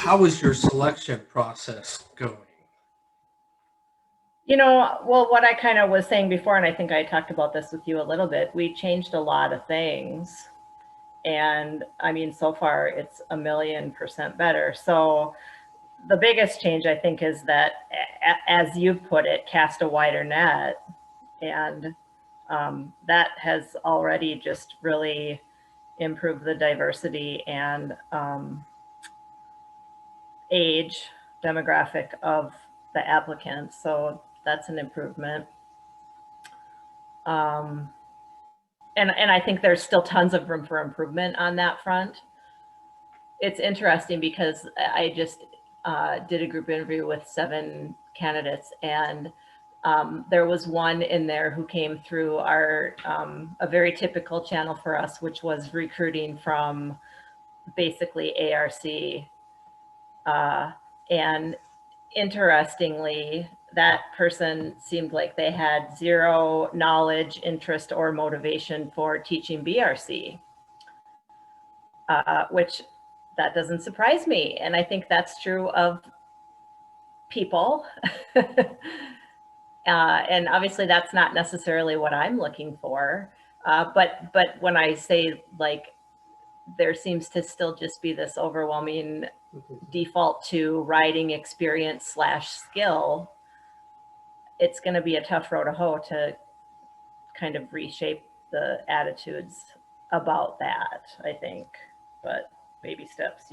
how is your selection process going? Well, what I kind of was saying before, and I think I talked about this with you a little bit, we changed a lot of things. And I mean, so far it's 1,000,000% better. So the biggest change, I think, is that, as you've put it, cast a wider net. And that has already just really improved the diversity and age demographic of the applicants. So that's an improvement. And I think there's still tons of room for improvement on that front. It's interesting because I just did a group interview with 7 candidates, and there was one in there who came through our a very typical channel for us, which was recruiting from basically ARC. And interestingly, that person seemed like they had zero knowledge, interest, or motivation for teaching BRC, which that doesn't surprise me. And I think that's true of people. And obviously that's not necessarily what I'm looking for. But when I say, like, there seems to still just be this overwhelming default to riding experience / skill, it's going to be a tough row to hoe to kind of reshape the attitudes about that, I think. But baby steps,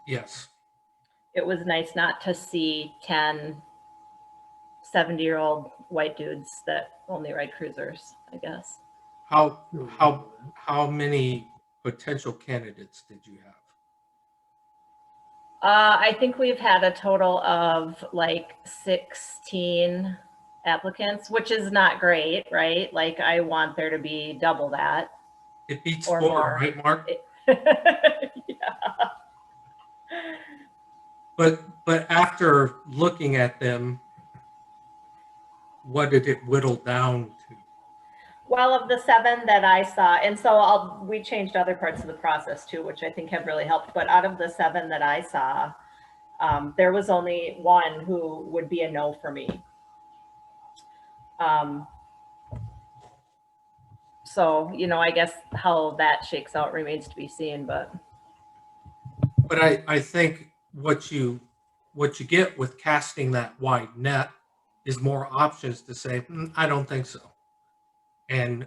Yes. It was nice not to see 10 70-year-old white dudes that only ride cruisers, I guess. How many potential candidates did you have? I think we've had a total of like 16 applicants, which is not great, right? Like, I want there to be double that. It beats or 4, more. right, Mark? Yeah. But after looking at them, what did it whittle down to? Well, of the 7 that I saw, and so we changed other parts of the process too, which I think have really helped. But out of the 7 that I saw, there was only one who would be a no for me. So, I guess how that shakes out remains to be seen. But I think what you get with casting that wide net is more options to say, I don't think so. And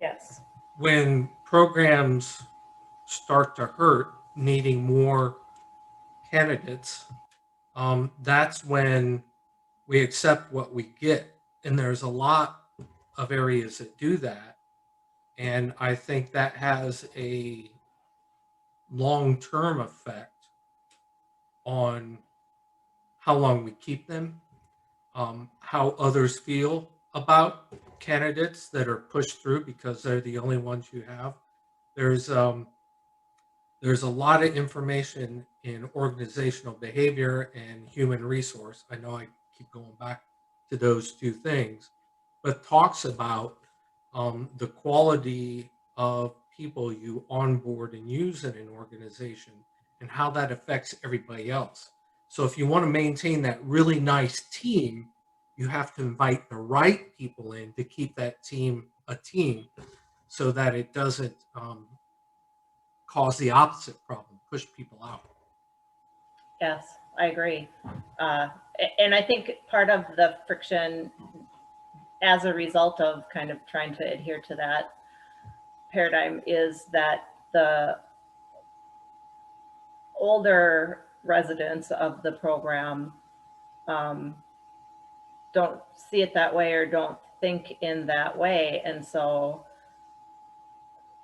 yes, when programs start to hurt, needing more candidates, that's when we accept what we get. And there's a lot of areas that do that. And I think that has a long-term effect on how long we keep them, how others feel about candidates that are pushed through because they're the only ones you have. There's a lot of information in organizational behavior and human resource. I know I keep going back to those 2 things, but talks about the quality of people you onboard and use in an organization and how that affects everybody else. So if you want to maintain that really nice team, you have to invite the right people in to keep that team a team so that it doesn't cause the opposite problem, push people out. Yes, I agree. And I think part of the friction as a result of kind of trying to adhere to that paradigm is that the older residents of the program don't see it that way or don't think in that way. And so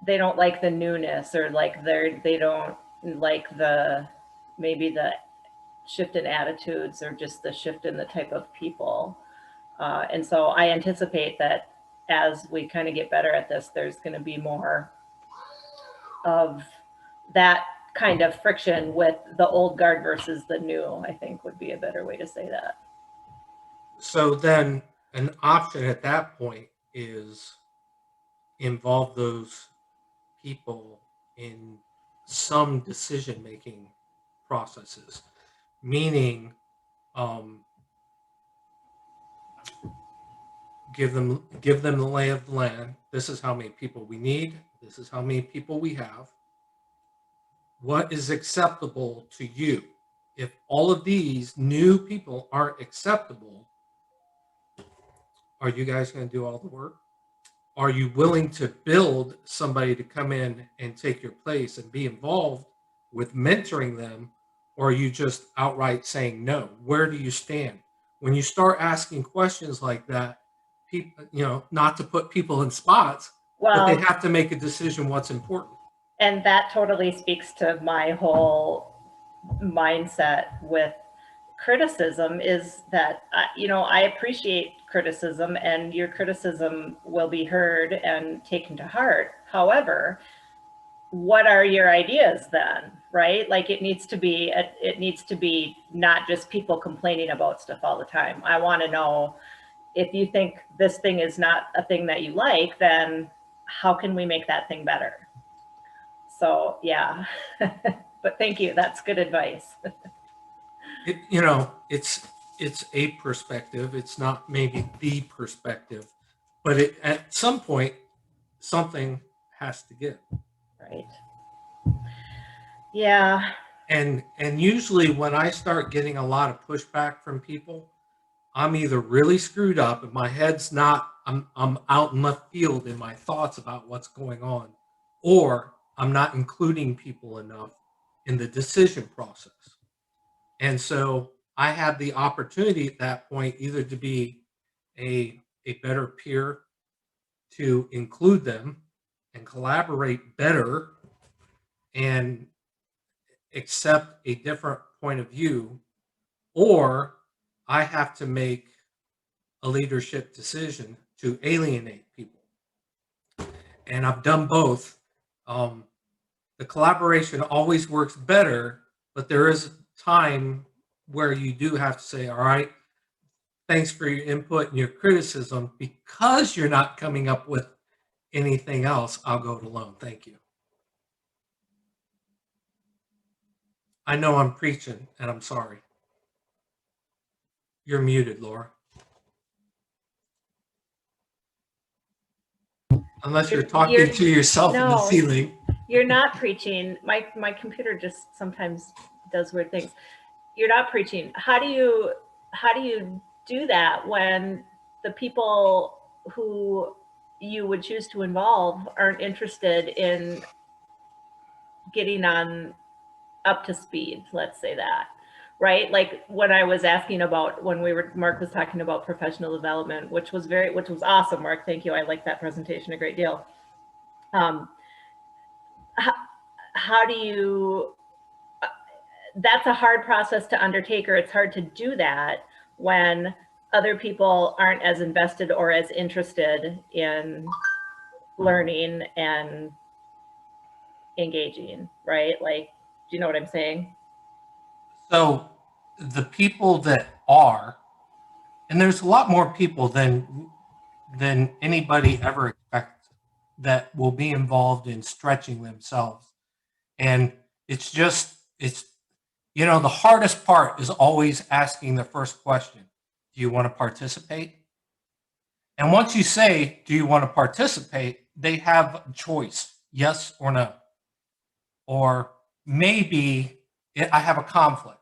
they don't like the newness, or like they don't like maybe the shift in attitudes or just the shift in the type of people. And so I anticipate that as we kind of get better at this, there's going to be more of that kind of friction with the old guard versus the new, I think would be a better way to say that. So then an option at that point is involve those people in some decision-making processes, meaning um, give them the lay of the land. This is how many people we need. This is how many people we have. What is acceptable to you? If all of these new people aren't acceptable, are you guys going to do all the work? Are you willing to build somebody to come in and take your place and be involved with mentoring them? Or are you just outright saying no? Where do you stand? When you start asking questions like that, people, not to put people in spots, but they Well, have to make a decision what's important. and that totally speaks to my whole mindset with criticism is that I appreciate criticism, and your criticism will be heard and taken to heart. However, what are your ideas then, right? Like it needs to be not just people complaining about stuff all the time. I want to know, if you think this thing is not a thing that you like, then how can we make that thing better? So yeah. But thank you, that's good advice. It's a perspective. It's not maybe the perspective, but at some point something has to give. Right. Yeah. And usually when I start getting a lot of pushback from people, I'm either really screwed up and my head's not, I'm out in left field in my thoughts about what's going on, or I'm not including people enough in the decision process. And so I have the opportunity at that point either to be a better peer, to include them and collaborate better and accept a different point of view, or I have to make a leadership decision to alienate people. And I've done both. Um, the collaboration always works better, but there is a time where you do have to say, all right, thanks for your input and your criticism. Because you're not coming up with anything else, I'll go it alone. Thank you. I know I'm preaching, and I'm sorry. You're muted, Laura. Unless you're talking to yourself in the No, ceiling. you're not preaching. My computer just sometimes does weird things. You're not preaching. How do you do that when the people who you would choose to involve aren't interested in getting on up to speed? Let's say that, right? Like when I was asking about, when Mark was talking about professional development, which was awesome. Mark, thank you. I like that presentation a great deal. How do you, that's a hard process to undertake, or it's hard to do that when other people aren't as invested or as interested in learning and engaging, right? Like, do you know what I'm saying? So the people that are, and there's a lot more people than anybody ever expects that will be involved in stretching themselves. And it's the hardest part is always asking the first question, do you want to participate? And once you say, do you want to participate, they have a choice, yes or no. Or maybe I have a conflict.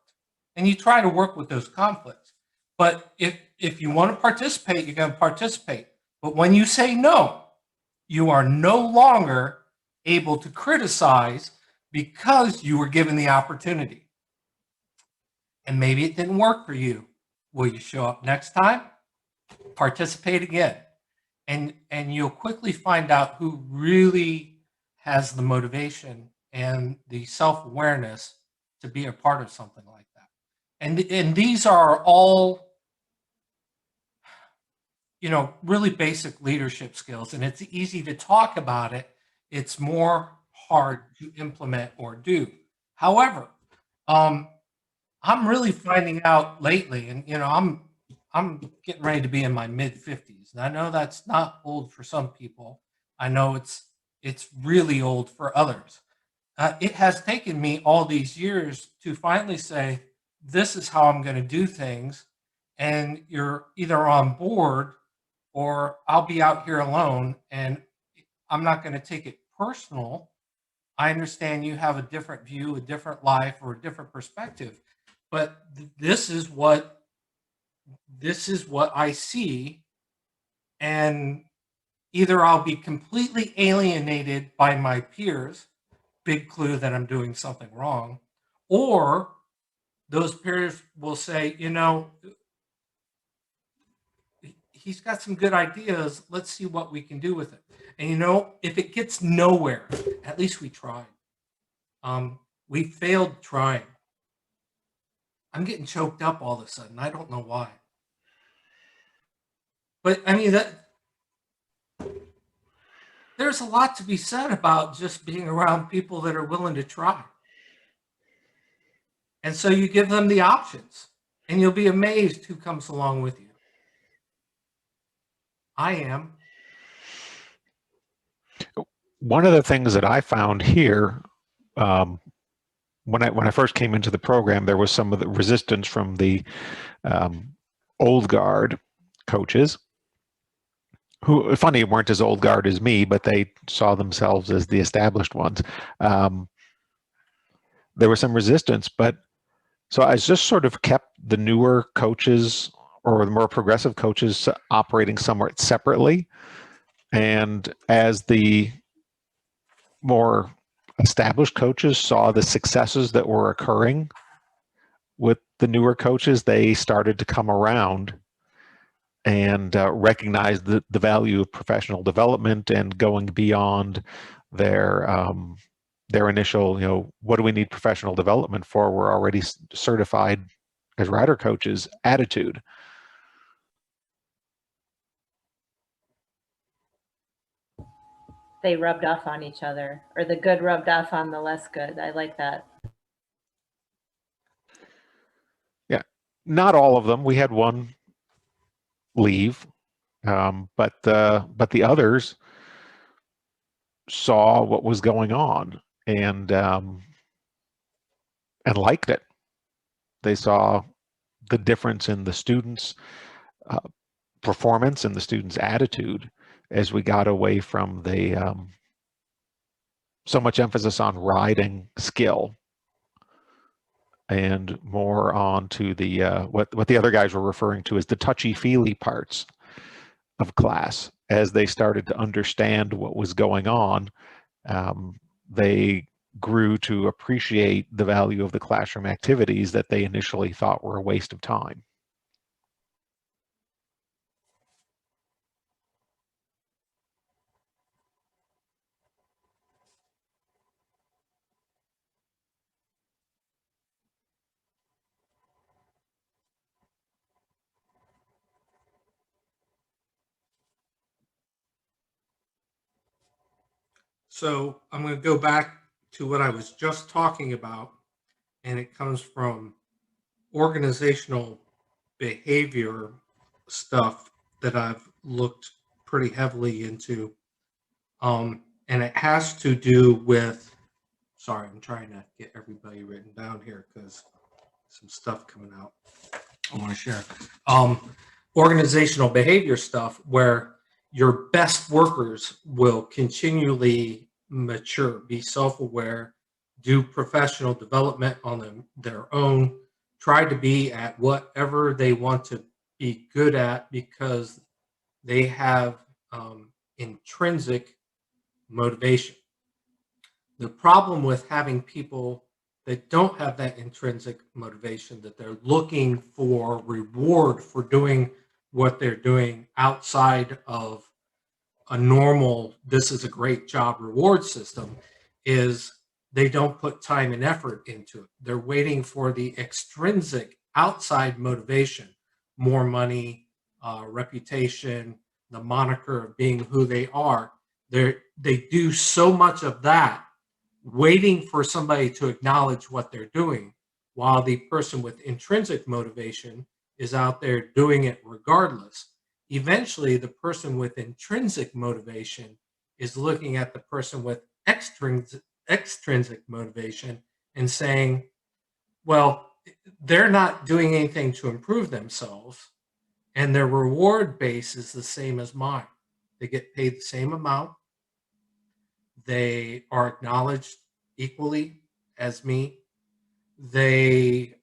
And you try to work with those conflicts. But if you want to participate, you're going to participate. But when you say no, you are no longer able to criticize because you were given the opportunity. And maybe it didn't work for you. Will you show up next time? Participate again. And you'll quickly find out who really has the motivation and the self-awareness to be a part of something like that. And these are all really basic leadership skills, and it's easy to talk about it. It's more hard to implement or do. However, I'm really finding out lately, and I'm getting ready to be in my mid-50s, and I know that's not old for some people. I know it's really old for others. It has taken me all these years to finally say, this is how I'm going to do things. And you're either on board or I'll be out here alone and I'm not going to take it personal. I understand you have a different view, a different life, or a different perspective, but this is what I see, and either I'll be completely alienated by my peers, big clue that I'm doing something wrong, or those peers will say, he's got some good ideas. Let's see what we can do with it. And if it gets nowhere, at least we tried. We failed trying. I'm getting choked up all of a sudden. I don't know why. But I mean, there's a lot to be said about just being around people that are willing to try. And so you give them the options, and you'll be amazed who comes along with you. I am. One of the things that I found here, when I first came into the program, there was some of the resistance from the old guard coaches, who, funny, weren't as old guard as me, but they saw themselves as the established ones. There was some resistance, but so I just sort of kept the newer coaches or the more progressive coaches operating somewhat separately. And as the more established coaches saw the successes that were occurring with the newer coaches, they started to come around and recognize the value of professional development and going beyond their initial, what do we need professional development for? We're already certified as rider coaches attitude. They rubbed off on each other, or the good rubbed off on the less good. I like that. Yeah, not all of them. We had one leave, but the others saw what was going on and liked it. They saw the difference in the students' performance and the students' attitude as we got away from the so much emphasis on riding skill and more on to the what the other guys were referring to as the touchy-feely parts of class. As they started to understand what was going on, they grew to appreciate the value of the classroom activities that they initially thought were a waste of time. So I'm going to go back to what I was just talking about, and it comes from organizational behavior stuff that I've looked pretty heavily into. And it has to do with, sorry, I'm trying to get everybody written down here because some stuff coming out I want to share. Organizational behavior stuff where your best workers will continually mature, be self-aware, do professional development on their own, try to be at whatever they want to be good at because they have intrinsic motivation. The problem with having people that don't have that intrinsic motivation, that they're looking for reward for doing what they're doing outside of a normal, this is a great job reward system, is they don't put time and effort into it. They're waiting for the extrinsic outside motivation, more money, reputation, the moniker of being who they are. They do so much of that, waiting for somebody to acknowledge what they're doing, while the person with intrinsic motivation is out there doing it regardless. Eventually, the person with intrinsic motivation is looking at the person with extrinsic motivation and saying, well, they're not doing anything to improve themselves, and their reward base is the same as mine. They get paid the same amount. They are acknowledged equally as me. They,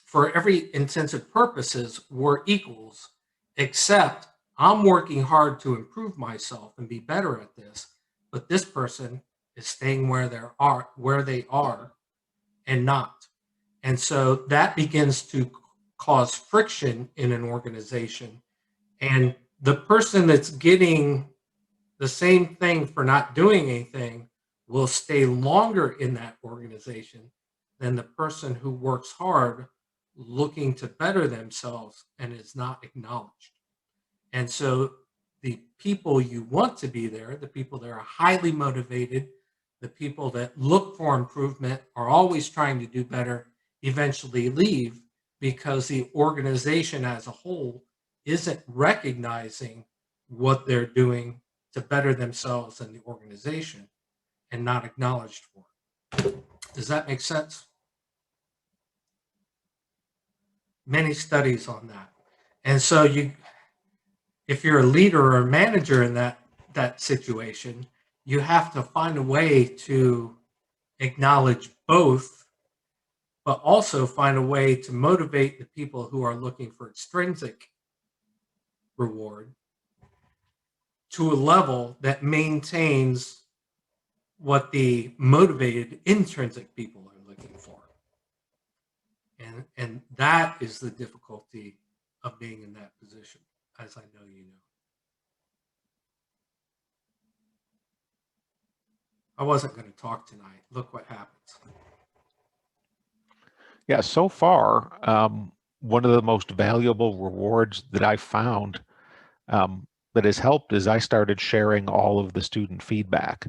for every intents and purposes, we're equals, except I'm working hard to improve myself and be better at this, but this person is staying where they are and not. And so that begins to cause friction in an organization. And the person that's getting the same thing for not doing anything will stay longer in that organization than the person who works hard looking to better themselves and is not acknowledged. And so the people you want to be there, the people that are highly motivated, the people that look for improvement, are always trying to do better, eventually leave because the organization as a whole isn't recognizing what they're doing to better themselves and the organization and not acknowledged for it. Does that make sense? Many studies on that. And so if you're a leader or a manager in that situation, you have to find a way to acknowledge both, but also find a way to motivate the people who are looking for extrinsic reward to a level that maintains what the motivated intrinsic people are looking for. And that is the difficulty of being in that position, as I know you know. I wasn't going to talk tonight. Look what happens. Yeah, so far, one of the most valuable rewards that I found that has helped is I started sharing all of the student feedback.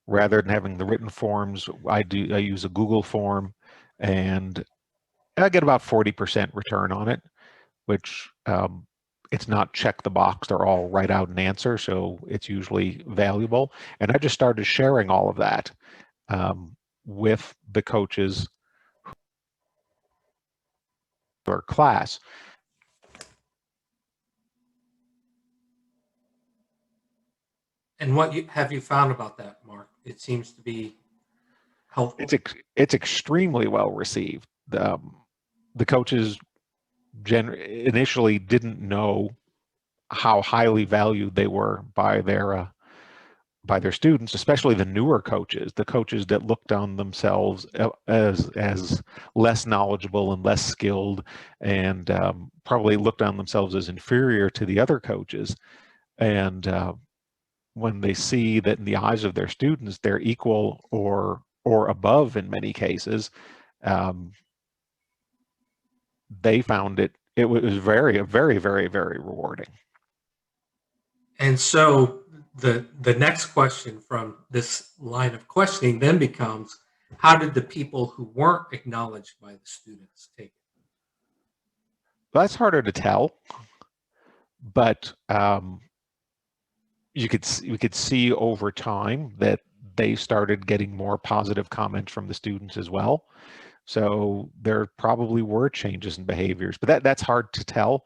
Rather than having the written forms, I use a Google form, and I get about 40% return on it, which it's not check the box, they're all write out an answer, so it's usually valuable. And I just started sharing all of that with the coaches or class. And what have you found about that, Mark? It seems to be helpful. It's extremely well received. The coaches initially didn't know how highly valued they were by their students, especially the newer coaches, the coaches that looked on themselves as less knowledgeable and less skilled, and probably looked on themselves as inferior to the other coaches. And when they see that in the eyes of their students, they're equal or above in many cases, they found it was very, very, very, very rewarding. And so the next question from this line of questioning then becomes, how did the people who weren't acknowledged by the students take it? That's harder to tell, but you could see over time that they started getting more positive comments from the students as well. So there probably were changes in behaviors, but that's hard to tell.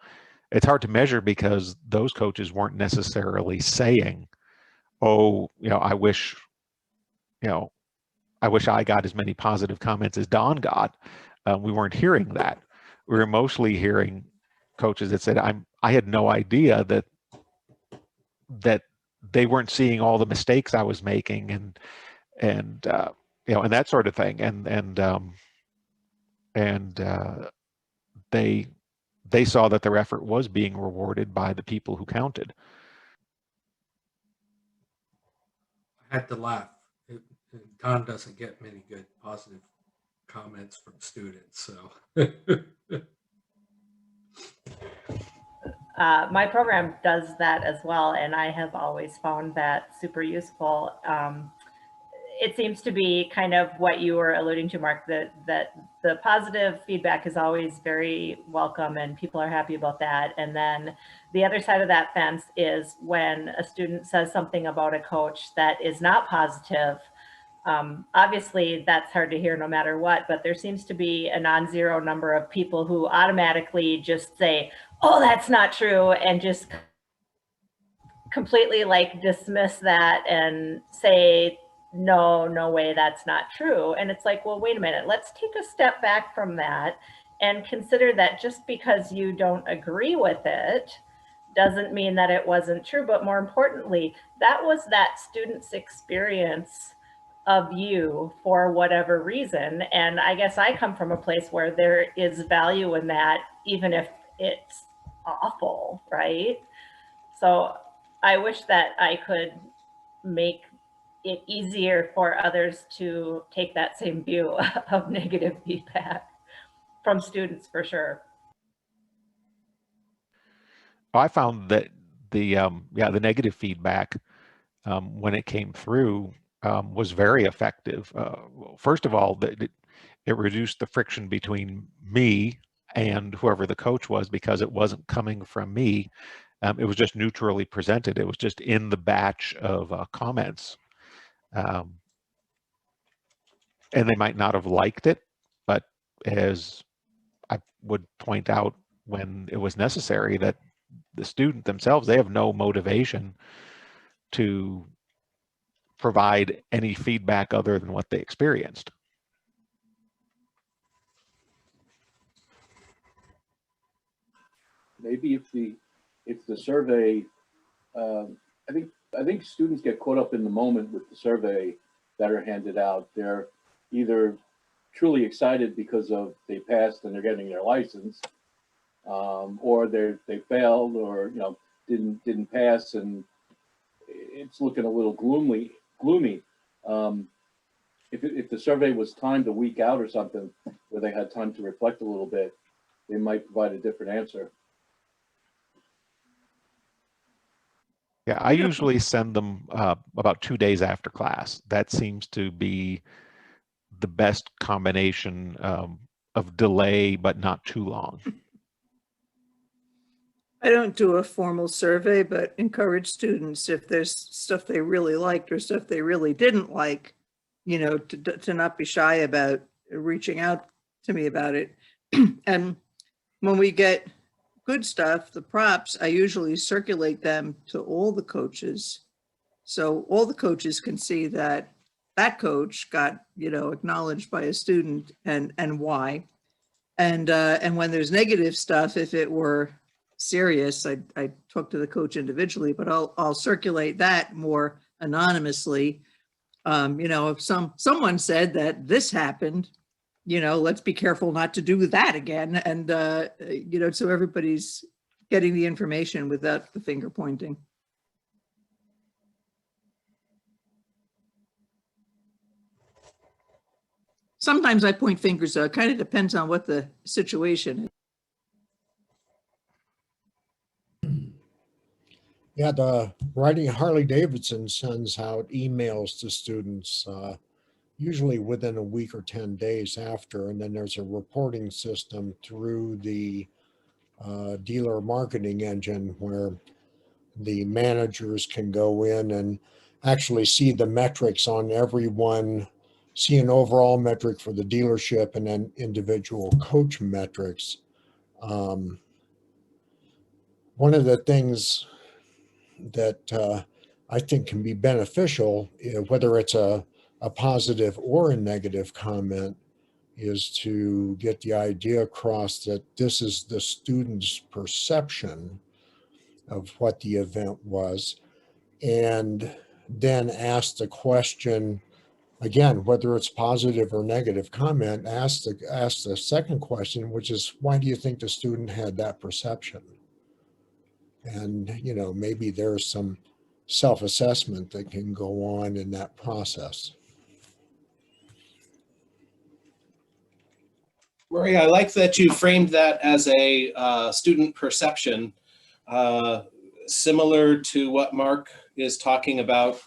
It's hard to measure because those coaches weren't necessarily saying, oh, I wish I got as many positive comments as Don got. We weren't hearing that. We were mostly hearing coaches that said, I had no idea that they weren't seeing all the mistakes I was making, and and that sort of thing, and they saw that their effort was being rewarded by the people who counted. I had to laugh. Don doesn't get many good positive comments from students, so. My program does that as well, and I have always found that super useful. It seems to be kind of what you were alluding to, Mark, that the positive feedback is always very welcome and people are happy about that. And then the other side of that fence is when a student says something about a coach that is not positive, Obviously, that's hard to hear no matter what, but there seems to be a non-zero number of people who automatically just say, oh, that's not true, and just completely like dismiss that and say, no, no way, that's not true. And it's like, well, wait a minute, let's take a step back from that and consider that just because you don't agree with it doesn't mean that it wasn't true. But more importantly, that was that student's experience of you for whatever reason. And I guess I come from a place where there is value in that, even if it's awful, right? So I wish that I could make it easier for others to take that same view of negative feedback from students, for sure. I found that the negative feedback when it came through was very effective. First of all, it reduced the friction between me and whoever the coach was, because it wasn't coming from me. It was just neutrally presented. It was just in the batch of comments. And they might not have liked it, but as I would point out when it was necessary, that the student themselves, they have no motivation to provide any feedback other than what they experienced. Maybe if the survey, I think students get caught up in the moment with the survey that are handed out. They're either truly excited because of they passed and they're getting their license, or they failed, or didn't pass, and it's looking a little gloomy. If the survey was timed a week out or something, where they had time to reflect a little bit, they might provide a different answer. Yeah, I usually send them about 2 days after class. That seems to be the best combination of delay, but not too long. I don't do a formal survey, but encourage students, if there's stuff they really liked or stuff they really didn't like, to not be shy about reaching out to me about it. And when we get good stuff, the props, I usually circulate them to all the coaches. So all the coaches can see that that coach got, acknowledged by a student and why. And when there's negative stuff, if it were serious, I talk to the coach individually, but I'll circulate that more anonymously. If someone said that this happened, let's be careful not to do that again. And, so everybody's getting the information without the finger pointing. Sometimes I point fingers, though. It kind of depends on what the situation is. Yeah, the Riding Harley Davidson sends out emails to students usually within a week or 10 days after, and then there's a reporting system through the dealer marketing engine where the managers can go in and actually see the metrics on everyone, see an overall metric for the dealership and then individual coach metrics. One of the things that I think can be beneficial, whether it's a positive or a negative comment, is to get the idea across that this is the student's perception of what the event was, and then ask the question again, whether it's positive or negative comment, ask the second question, which is, why do you think the student had that perception? And maybe there's some self-assessment that can go on in that process. Rory, I like that you framed that as a student perception, similar to what Mark is talking about.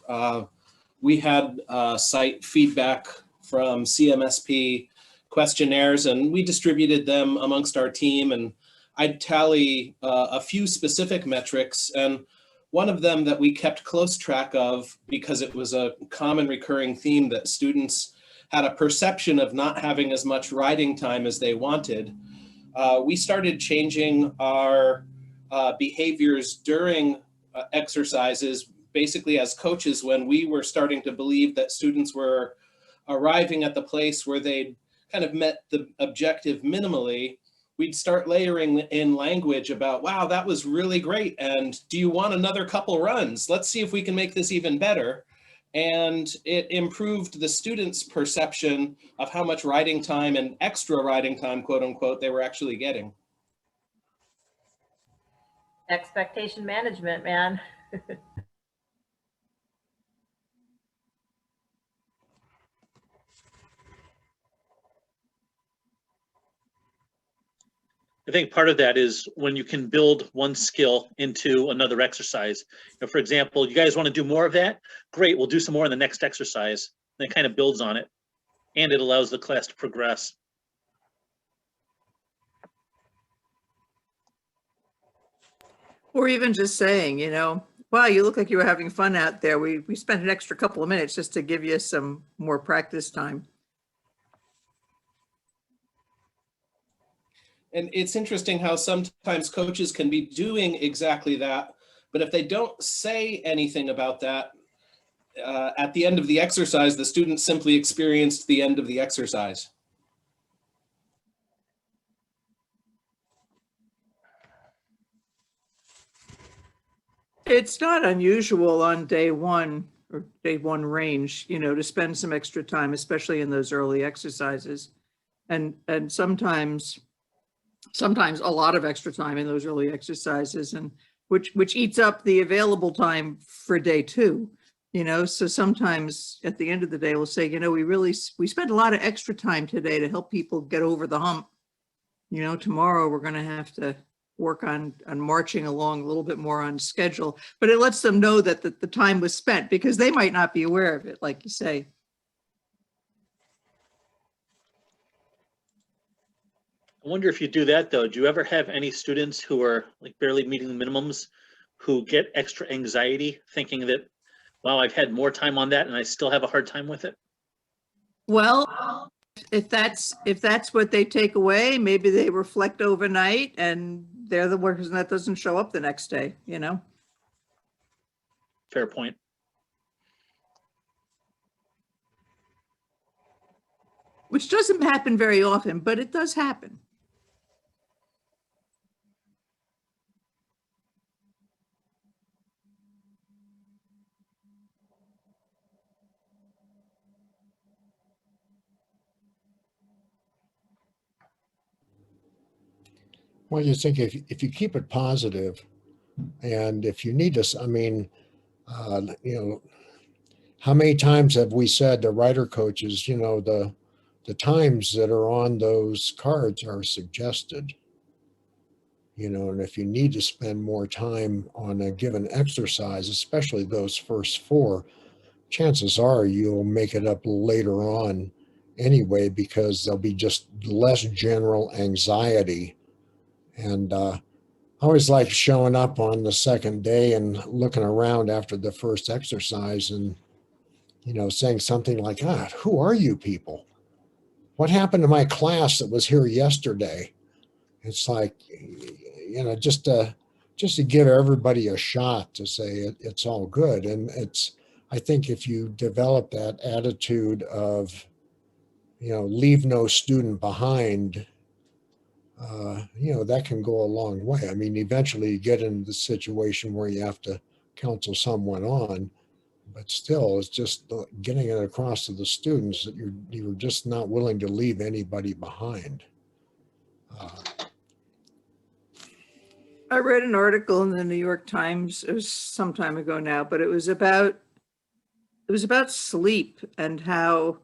We had site feedback from CMSP questionnaires, and we distributed them amongst our team, and I'd tally a few specific metrics. And one of them that we kept close track of because it was a common recurring theme that students had a perception of not having as much riding time as they wanted. We started changing our behaviors during exercises, basically as coaches, when we were starting to believe that students were arriving at the place where they'd kind of met the objective minimally. We'd start layering in language about, wow, that was really great. And do you want another couple runs? Let's see if we can make this even better. And it improved the students' perception of how much riding time and extra riding time, quote unquote, they were actually getting. Expectation management, man. I think part of that is when you can build one skill into another exercise. For example, you guys want to do more of that? Great, we'll do some more in the next exercise. And it kind of builds on it, and it allows the class to progress. Or even just saying, wow, you look like you were having fun out there. We spent an extra couple of minutes just to give you some more practice time. And it's interesting how sometimes coaches can be doing exactly that, but if they don't say anything about that, at the end of the exercise, the student simply experienced the end of the exercise. It's not unusual on day one or day one range, to spend some extra time, especially in those early exercises. And sometimes a lot of extra time in those early exercises, and which eats up the available time for day two. So sometimes at the end of the day, we'll say, we spent a lot of extra time today to help people get over the hump. Tomorrow we're going to have to work on marching along a little bit more on schedule, but it lets them know that the time was spent, because they might not be aware of it, like you say. I wonder if you do that though, do you ever have any students who are like barely meeting the minimums who get extra anxiety thinking that, wow, I've had more time on that and I still have a hard time with it? Well, if that's what they take away, maybe they reflect overnight and they're the person that doesn't show up the next day, Fair point. Which doesn't happen very often, but it does happen. Well, you think if you keep it positive, and if you need to, how many times have we said to rider coaches, the times that are on those cards are suggested, and if you need to spend more time on a given exercise, especially those first four, chances are you'll make it up later on anyway, because there'll be just less general anxiety. And I always like showing up on the second day and looking around after the first exercise and, saying something like, who are you people? What happened to my class that was here yesterday? It's like, just to give everybody a shot to say it's all good. And I think if you develop that attitude of, leave no student behind, that can go a long way. I mean, eventually you get into the situation where you have to counsel someone on, but still it's just getting it across to the students that you're just not willing to leave anybody behind. I read an article in the New York Times, it was some time ago now, but it was about sleep and how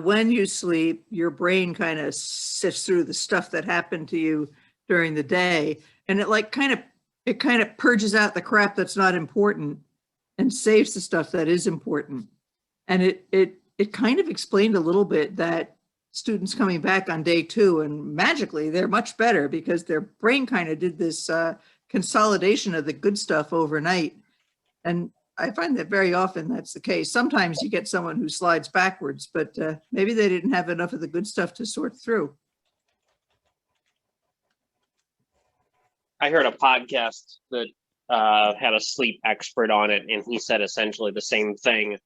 when you sleep, your brain kind of sifts through the stuff that happened to you during the day. And it kind of purges out the crap that's not important and saves the stuff that is important. And it kind of explained a little bit that students coming back on day two, and magically they're much better because their brain kind of did this consolidation of the good stuff overnight. And I find that very often that's the case. Sometimes you get someone who slides backwards, but maybe they didn't have enough of the good stuff to sort through. I heard a podcast that had a sleep expert on it, and he said essentially the same thing,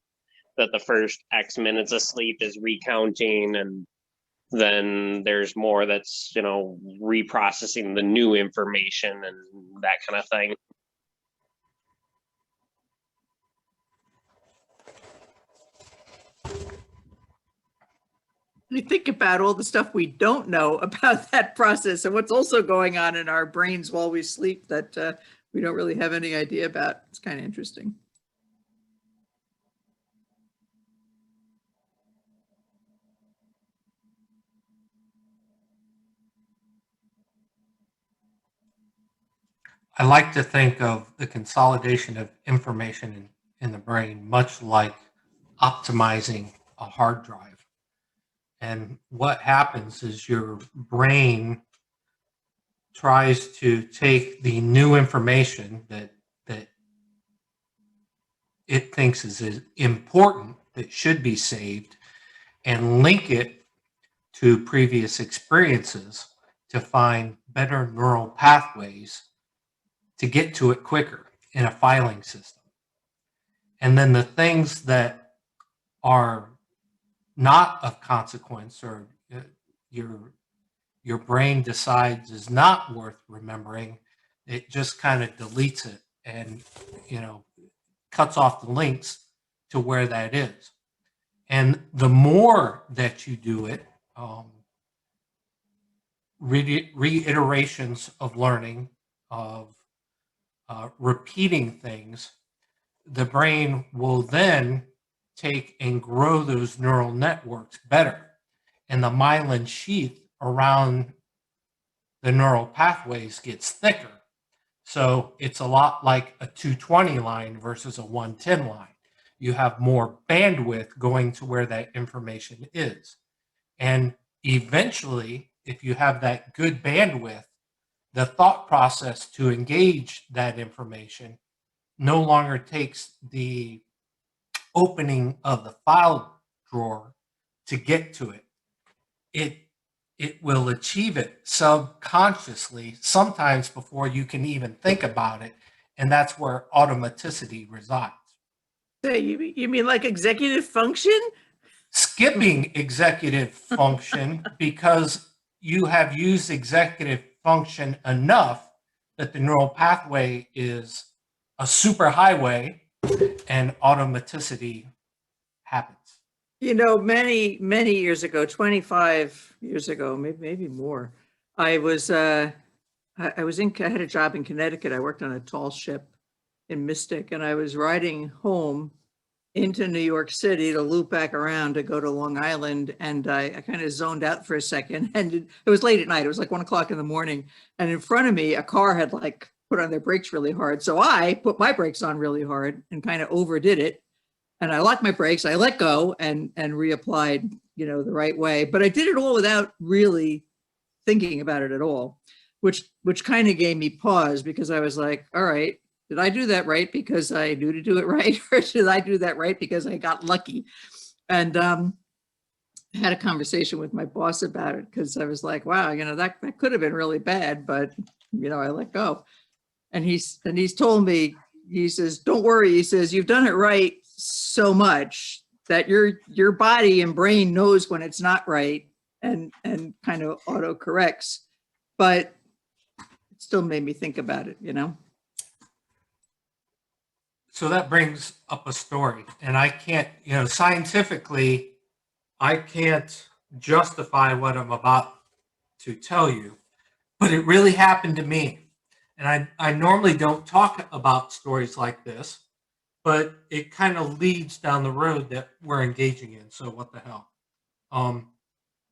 that the first X minutes of sleep is recounting, and then there's more that's, reprocessing the new information and that kind of thing. You think about all the stuff we don't know about that process and what's also going on in our brains while we sleep that we don't really have any idea about. It's kind of interesting. I like to think of the consolidation of information in the brain much like optimizing a hard drive. And what happens is your brain tries to take the new information that it thinks is important, that should be saved, and link it to previous experiences to find better neural pathways to get to it quicker in a filing system. And then the things that are not of consequence, or your brain decides is not worth remembering, it just kind of deletes it and cuts off the links to where that is. And the more that you do it, reiterations of learning, of repeating things, the brain will then take and grow those neural networks better. And the myelin sheath around the neural pathways gets thicker. So it's a lot like a 220 line versus a 110 line. You have more bandwidth going to where that information is. And eventually, if you have that good bandwidth, the thought process to engage that information no longer takes the opening of the file drawer to get to it. It will achieve it subconsciously, sometimes before you can even think about it. And that's where automaticity resides. So you mean like executive function? Skipping executive function because you have used executive function enough that the neural pathway is a superhighway and automaticity happens. Many years ago, 25 years ago, maybe more, I had a job in Connecticut. I worked on a tall ship in Mystic, and I was riding home into New York City to loop back around to go to Long Island. And I kind of zoned out for a second, and it was late at night. It was like 1 o'clock in the morning. And in front of me, a car had put on their brakes really hard. So I put my brakes on really hard and kind of overdid it. And I locked my brakes, I let go and reapplied, the right way. But I did it all without really thinking about it at all, which kind of gave me pause, because I was like, all right, did I do that right because I knew to do it right? Or did I do that right because I got lucky? And I had a conversation with my boss about it, because I was like, wow, that could have been really bad, but I let go. And he's told me, he says, don't worry. He says, you've done it right so much that your body and brain knows when it's not right and kind of auto corrects, but it still made me think about it, So that brings up a story, and I can't, scientifically, I can't justify what I'm about to tell you, but it really happened to me. And I normally don't talk about stories like this, but it kind of leads down the road that we're engaging in. So what the hell?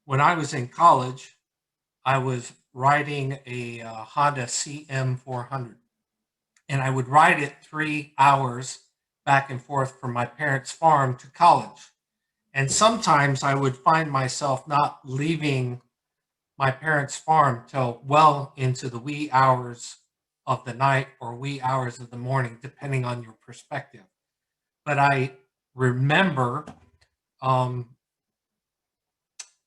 When I was in college, I was riding a Honda CM400, and I would ride it 3 hours back and forth from my parents' farm to college. And sometimes I would find myself not leaving my parents' farm till well into the wee hours of the night or wee hours of the morning, depending on your perspective. But I remember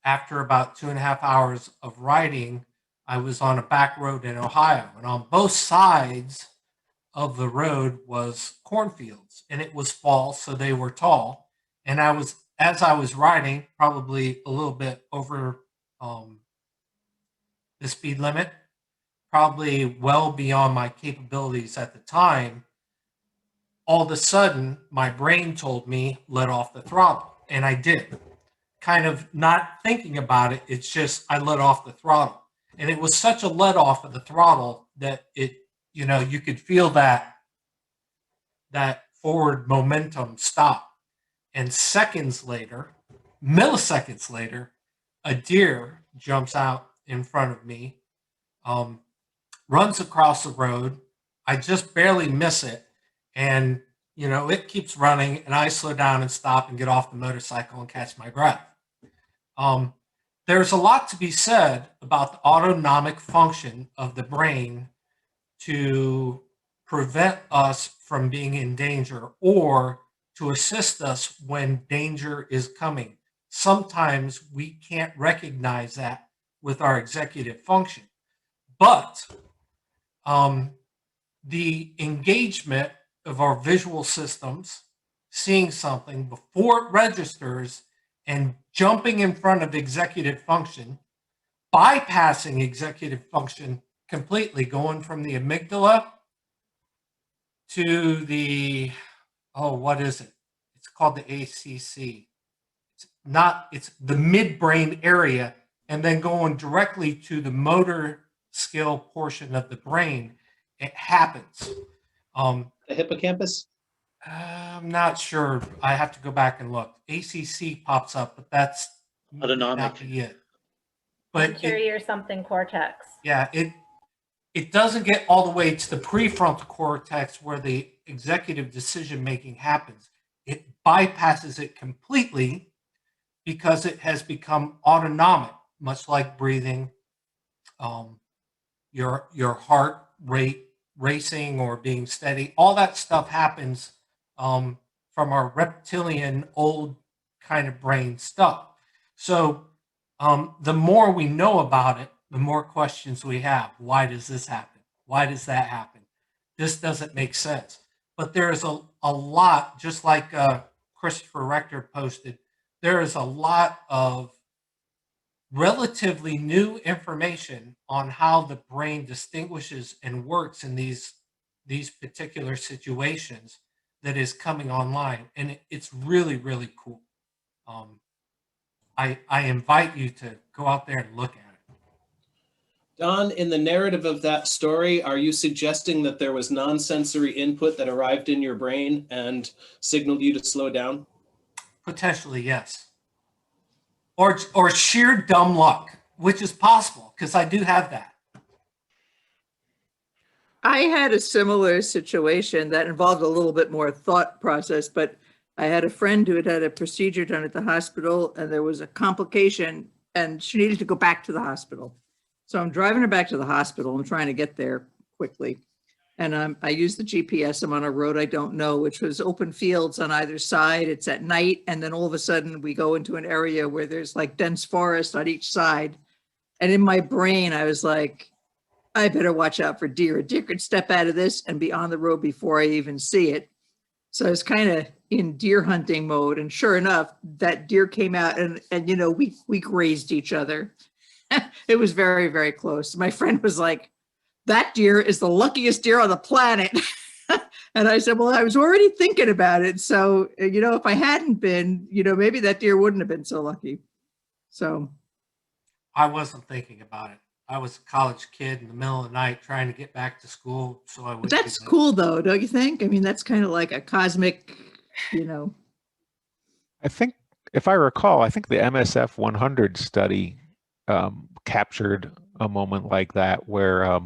after about 2.5 hours of riding, I was on a back road in Ohio, and on both sides of the road was cornfields, and it was fall, so they were tall. And as I was riding, probably a little bit over the speed limit, probably well beyond my capabilities at the time, all of a sudden my brain told me let off the throttle, and I did. Kind of not thinking about it, it's just I let off the throttle, and it was such a let off of the throttle that you could feel that forward momentum stop. And seconds later, milliseconds later, a deer jumps out in front of me, runs across the road. I just barely miss it. And, it keeps running, and I slow down and stop and get off the motorcycle and catch my breath. There's a lot to be said about the autonomic function of the brain to prevent us from being in danger or to assist us when danger is coming. Sometimes we can't recognize that with our executive function, but the engagement of our visual systems, seeing something before it registers and jumping in front of executive function, bypassing executive function completely, going from the amygdala to the, what is it? It's called the ACC. It's the midbrain area, and then going directly to the motor skill portion of the brain. It happens. The hippocampus? I'm not sure. I have to go back and look. ACC pops up, but that's Autonomic. not be it. But anterior something cortex. Yeah, it doesn't get all the way to the prefrontal cortex where the executive decision making happens. It bypasses it completely because it has become autonomic, much like breathing, your heart rate racing or being steady. All that stuff happens from our reptilian old kind of brain stuff. So the more we know about it, the more questions we have. Why does this happen? Why does that happen? This doesn't make sense. But there is a lot, just like Christopher Rector posted, there is a lot of relatively new information on how the brain distinguishes and works in these particular situations that is coming online, and it's really, really cool. I invite you to go out there and look at it. Don, in the narrative of that story, are you suggesting that there was non-sensory input that arrived in your brain and signaled you to slow down? Potentially, yes. Or sheer dumb luck, which is possible because I do have that. I had a similar situation that involved a little bit more thought process, but I had a friend who had had a procedure done at the hospital, and there was a complication, and she needed to go back to the hospital. So I'm driving her back to the hospital. I'm trying to get there quickly. And I use the GPS. I'm on a road I don't know, which was open fields on either side. It's at night. And then all of a sudden we go into an area where there's like dense forest on each side. And in my brain, I was like, I better watch out for deer. A deer could step out of this and be on the road before I even see it. So I was kind of in deer hunting mode. And sure enough, that deer came out and we grazed each other. It was very, very close. My friend was like, that deer is the luckiest deer on the planet. And I said, well, I was already thinking about it. So, if I hadn't been, maybe that deer wouldn't have been so lucky. So. I wasn't thinking about it. I was a college kid in the middle of the night trying to get back to school. So I would. That's cool though, don't you think? I mean, that's kind of like a cosmic, I think, if I recall, I think the MSF 100 study captured a moment like that where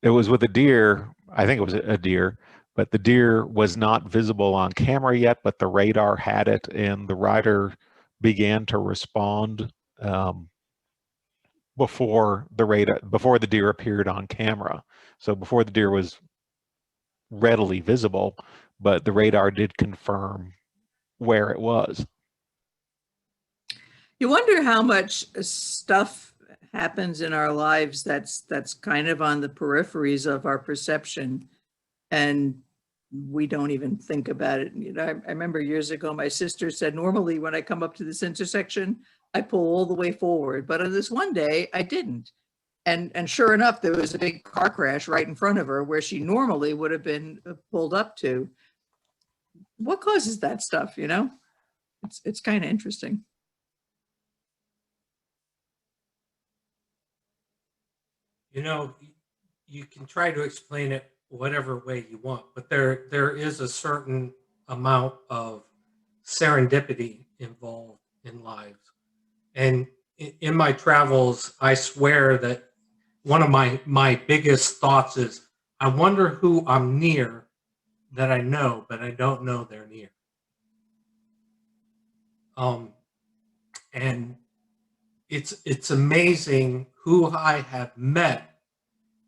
it was with a deer. I think it was a deer, but the deer was not visible on camera yet, but the radar had it, and the rider began to respond before the deer appeared on camera. So before the deer was readily visible, but the radar did confirm where it was. You wonder how much stuff happens in our lives that's kind of on the peripheries of our perception, and we don't even think about it. You know, I remember years ago, my sister said, normally when I come up to this intersection, I pull all the way forward, but on this one day I didn't. And sure enough, there was a big car crash right in front of her where she normally would have been pulled up to. What causes that stuff, you know? It's kind of interesting. You know, you can try to explain it whatever way you want, but there is a certain amount of serendipity involved in lives. And in my travels, I swear that one of my biggest thoughts is, I wonder who I'm near that I know, but I don't know they're near. And it's amazing who I have met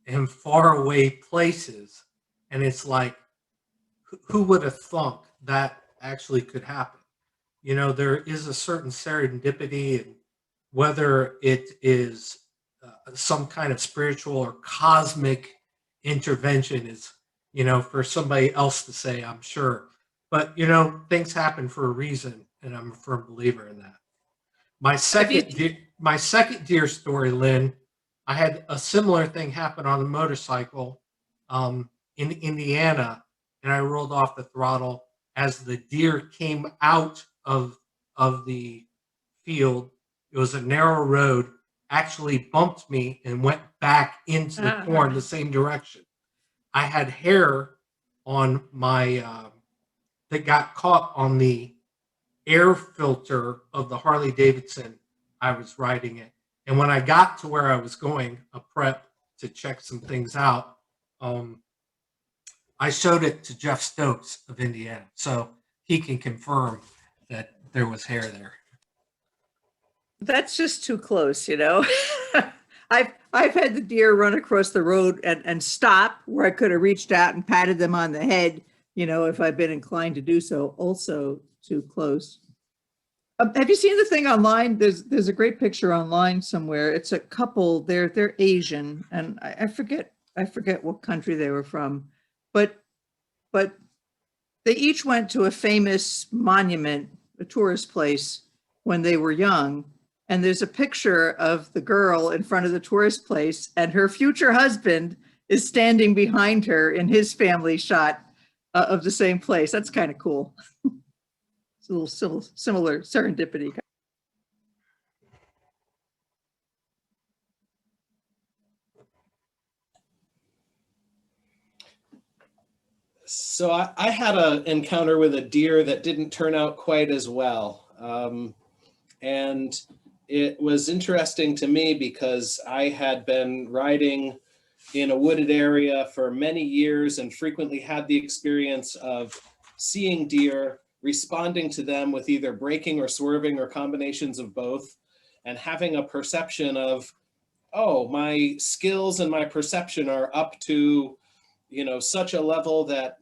in faraway places, and it's like, who would have thunk that actually could happen? You know, there is a certain serendipity, and whether it is some kind of spiritual or cosmic intervention is, you know, for somebody else to say, I'm sure. But, you know, things happen for a reason, and I'm a firm believer in that. My second deer story, Lynn, I had a similar thing happen on a motorcycle in Indiana, and I rolled off the throttle as the deer came out of the field. It was a narrow road, actually bumped me and went back into the corn the same direction. I had hair on my that got caught on the air filter of the Harley Davidson I was riding it. And when I got to where I was going, a prep to check some things out, I showed it to Jeff Stokes of Indiana, so he can confirm that there was hair there. That's just too close, you know. I've had the deer run across the road and stop where I could have reached out and patted them on the head, you know, if I'd been inclined to do so. Also too close. Have you seen the thing online? There's a great picture online somewhere. It's a couple. They're Asian, and I forget what country they were from, but they each went to a famous monument, a tourist place, when they were young. And there's a picture of the girl in front of the tourist place, and her future husband is standing behind her in his family shot of the same place. That's kind of cool. It's a little similar serendipity. So I had an encounter with a deer that didn't turn out quite as well. And it was interesting to me because I had been riding in a wooded area for many years and frequently had the experience of seeing deer, responding to them with either braking or swerving or combinations of both, and having a perception of, oh, my skills and my perception are up to, you know, such a level that,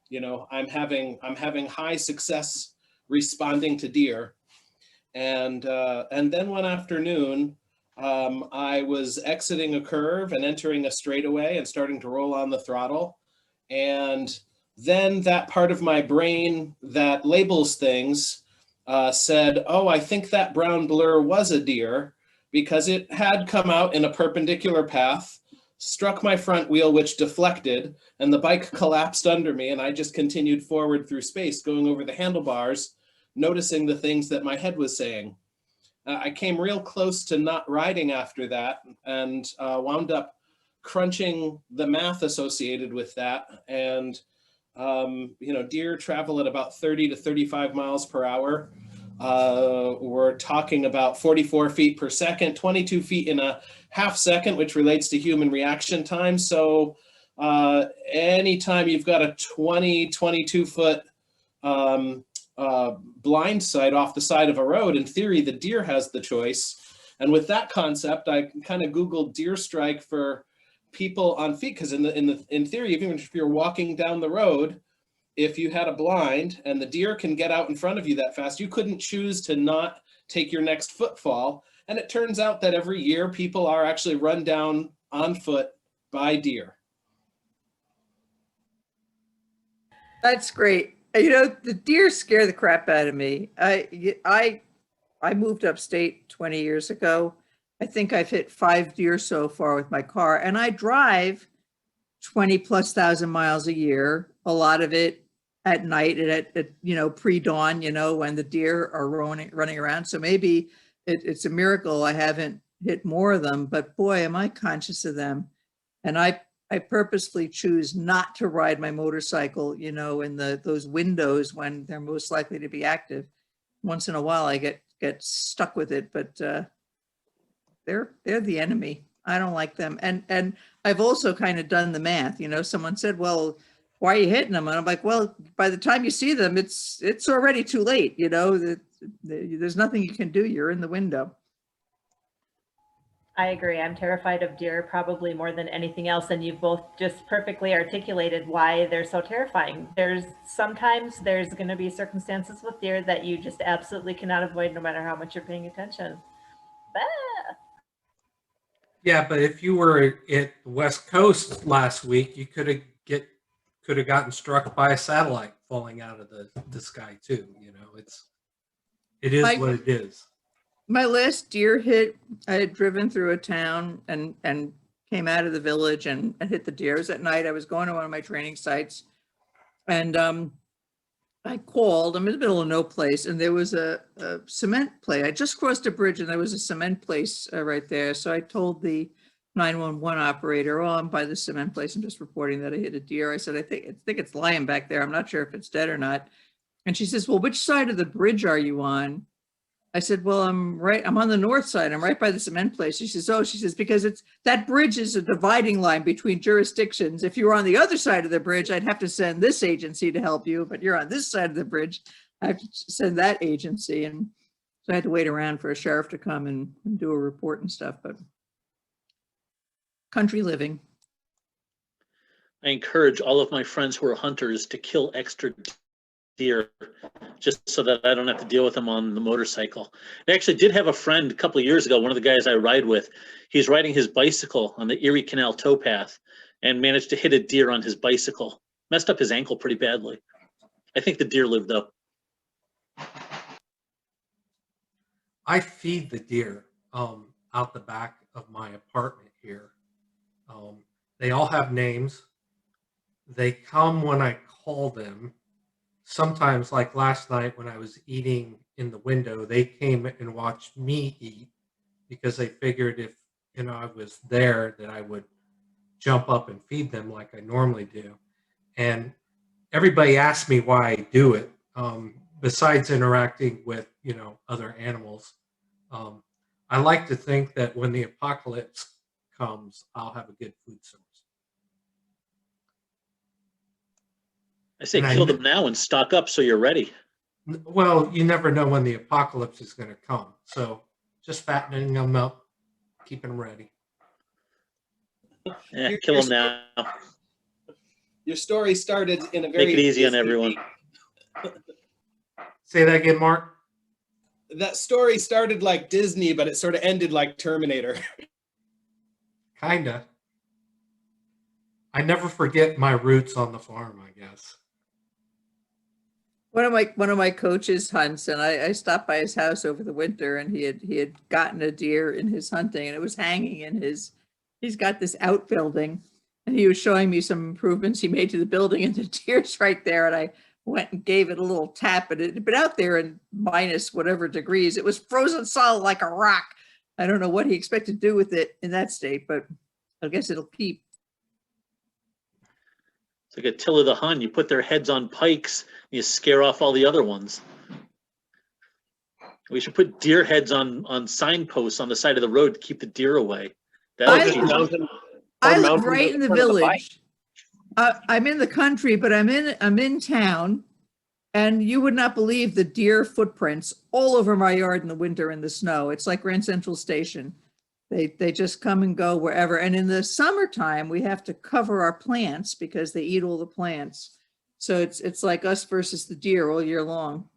you know, I'm having high success responding to deer. And then one afternoon, I was exiting a curve and entering a straightaway and starting to roll on the throttle. And then that part of my brain that labels things said, oh, I think that brown blur was a deer, because it had come out in a perpendicular path, struck my front wheel, which deflected, and the bike collapsed under me. And I just continued forward through space, going over the handlebars, noticing the things that my head was saying. I came real close to not riding after that, and wound up crunching the math associated with that. And, you know, deer travel at about 30 to 35 miles per hour. We're talking about 44 feet per second, 22 feet in a half second, which relates to human reaction time. So anytime you've got a 22 foot blind sight off the side of a road, in theory, the deer has the choice. And with that concept, I kind of Googled deer strike for people on feet, because in theory, even if you're walking down the road, if you had a blind and the deer can get out in front of you that fast, you couldn't choose to not take your next footfall. And it turns out that every year people are actually run down on foot by deer. That's great. You know, the deer scare the crap out of me. I moved upstate 20 years ago. I think I've hit 5 deer so far with my car, and I drive 20,000+ miles a year. A lot of it at night and at you know, pre-dawn, you know, when the deer are running around. So maybe it's a miracle I haven't hit more of them, but boy, am I conscious of them. And I purposefully choose not to ride my motorcycle, you know, in those windows when they're most likely to be active. Once in a while I get stuck with it, but they're the enemy. I don't like them. And I've also kind of done the math. You know, someone said, well, why are you hitting them? And I'm like, well, by the time you see them, it's already too late. You know, there's nothing you can do. You're in the window. I agree. I'm terrified of deer probably more than anything else. And you've both just perfectly articulated why they're so terrifying. Sometimes there's going to be circumstances with deer that you just absolutely cannot avoid no matter how much you're paying attention. Ah. Yeah, but if you were at the West Coast last week, you could have gotten struck by a satellite falling out of the sky too. You know, it is what it is. My last deer hit, I had driven through a town and came out of the village and hit the deer. It was at night. I was going to one of my training sites, and I called. I'm in the middle of no place, and there was a cement place. I just crossed a bridge, and there was a cement place right there. So I told the 911 operator, "Oh, I'm by the cement place. I'm just reporting that I hit a deer." I said, "I think it's lying back there. I'm not sure if it's dead or not." And she says, "Well, which side of the bridge are you on?" I said, "Well, I'm on the north side. I'm right by the cement place." She says, "Oh," she says, "because that bridge is a dividing line between jurisdictions. If you were on the other side of the bridge, I'd have to send this agency to help you, but you're on this side of the bridge, I have to send that agency." And so I had to wait around for a sheriff to come and do a report and stuff, but country living. I encourage all of my friends who are hunters to kill extra deer just so that I don't have to deal with them on the motorcycle. I actually did have a friend a couple of years ago, one of the guys I ride with, he's riding his bicycle on the Erie Canal towpath and managed to hit a deer on his bicycle. Messed up his ankle pretty badly. I think the deer lived though. I feed the deer out the back of my apartment here. They all have names. They come when I call them. Sometimes, like last night when I was eating in the window, they came and watched me eat because they figured if I was there that I would jump up and feed them like I normally do. And everybody asks me why I do it. Besides interacting with other animals, I like to think that when the apocalypse comes, I'll have a good food source. I say kill them now and stock up so you're ready. Well, you never know when the apocalypse is going to come. So just fattening them up, keeping them ready. Yeah, kill them now. Your story started in a very Make it easy on everyone. Say that again, Mark. That story started like Disney, but it sort of ended like Terminator. Kinda. I never forget my roots on the farm, I guess. One of my coaches hunts, and I stopped by his house over the winter, and he had gotten a deer in his hunting, and it was hanging in he's got this outbuilding, and he was showing me some improvements he made to the building, and the deer's right there, and I went and gave it a little tap, and it had been out there in minus whatever degrees. It was frozen solid like a rock. I don't know what he expected to do with it in that state, but I guess it'll keep. It's like Attila the Hun. You put their heads on pikes, and you scare off all the other ones. We should put deer heads on signposts on the side of the road to keep the deer away. I Or live mounted right in in the front of the bike. village. I'm in the country, but I'm in town, And you would not believe the deer footprints all over my yard in the winter in the snow. It's like Grand Central Station. They just come and go wherever. And in the summertime, we have to cover our plants because they eat all the plants. So it's like us versus the deer all year long.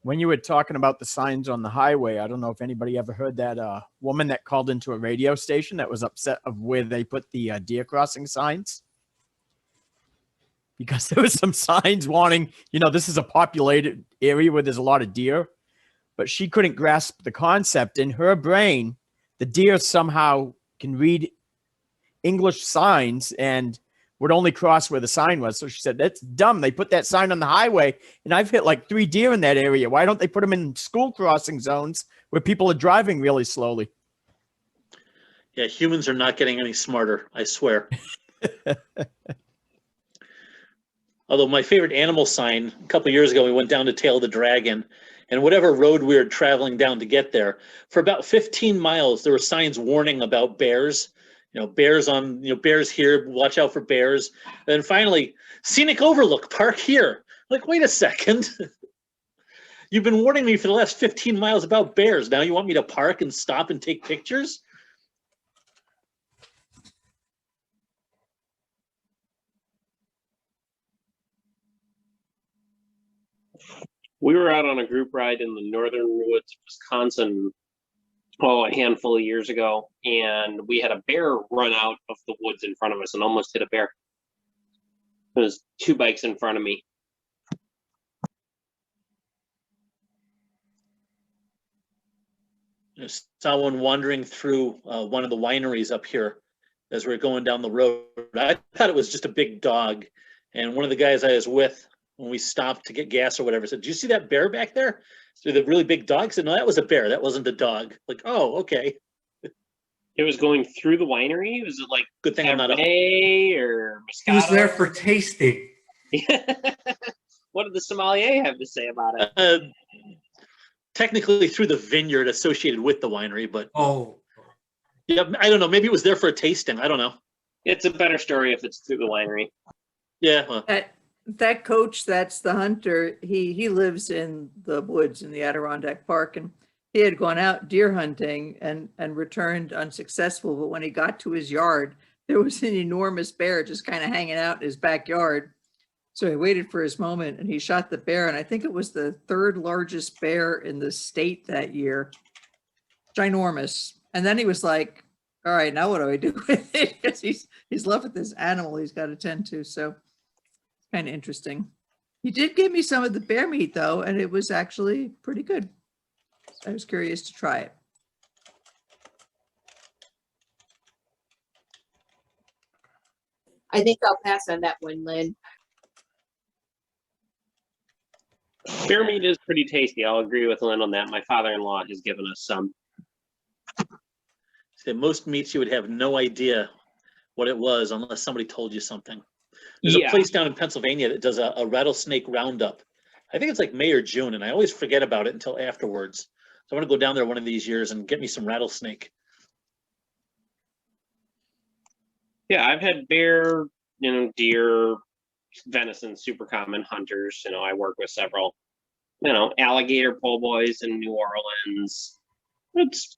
When you were talking about the signs on the highway, I don't know if anybody ever heard that woman that called into a radio station that was upset of where they put the deer crossing signs. Because there was some signs warning, this is a populated area where there's a lot of deer, but she couldn't grasp the concept. In her brain, the deer somehow can read English signs and would only cross where the sign was. So she said, that's dumb. They put that sign on the highway, and I've hit like 3 deer in that area. Why don't they put them in school crossing zones where people are driving really slowly? Yeah, humans are not getting any smarter, I swear. Although my favorite animal sign, a couple of years ago, we went down to Tail of the Dragon, and whatever road we were traveling down to get there, for about 15 miles, there were signs warning about bears. Bears on, bears here, watch out for bears. And then finally, scenic overlook, park here. Like, wait a second. You've been warning me for the last 15 miles about bears. Now you want me to park and stop and take pictures? We were out on a group ride in the northern woods of Wisconsin, a handful of years ago, and we had a bear run out of the woods in front of us and almost hit a bear. There was 2 bikes in front of me. I saw one wandering through one of the wineries up here as we were going down the road. I thought it was just a big dog, and one of the guys I was with, when we stopped to get gas or whatever, said, "Do you see that bear back there? So the really big dog?" I said, "No, that was a bear. That wasn't a dog." Like, oh, okay. It was going through the winery? Was it like Good thing I'm not a... Cabernet or He was Moscato? there for tasting. What did the sommelier have to say about it? Technically through the vineyard associated with the winery, but Oh, yeah, I don't know. Maybe it was there for a tasting. I don't know. It's a better story if it's through the winery. Yeah. Well, That coach, that's the hunter, he lives in the woods in the Adirondack Park, and he had gone out deer hunting and returned unsuccessful. But when he got to his yard, there was an enormous bear just kind of hanging out in his backyard. So he waited for his moment and he shot the bear. And I think it was the 3rd largest bear in the state that year. Ginormous. And then he was like, all right, now what do I do with it? Because he's left with this animal he's got to tend to. So kind of interesting. He did give me some of the bear meat though, and it was actually pretty good. So I was curious to try it. I think I'll pass on that one, Lynn. Bear meat is pretty tasty. I'll agree with Lynn on that. My father-in-law has given us some. say most meats you would have no idea what it was unless somebody told you something. There's a place down in Pennsylvania that does a rattlesnake roundup. I think it's like May or June, and I always forget about it until afterwards. So I'm gonna go down there one of these years and get me some rattlesnake. Yeah, I've had bear, deer, venison, super common hunters. I work with several, alligator po' boys in New Orleans. It's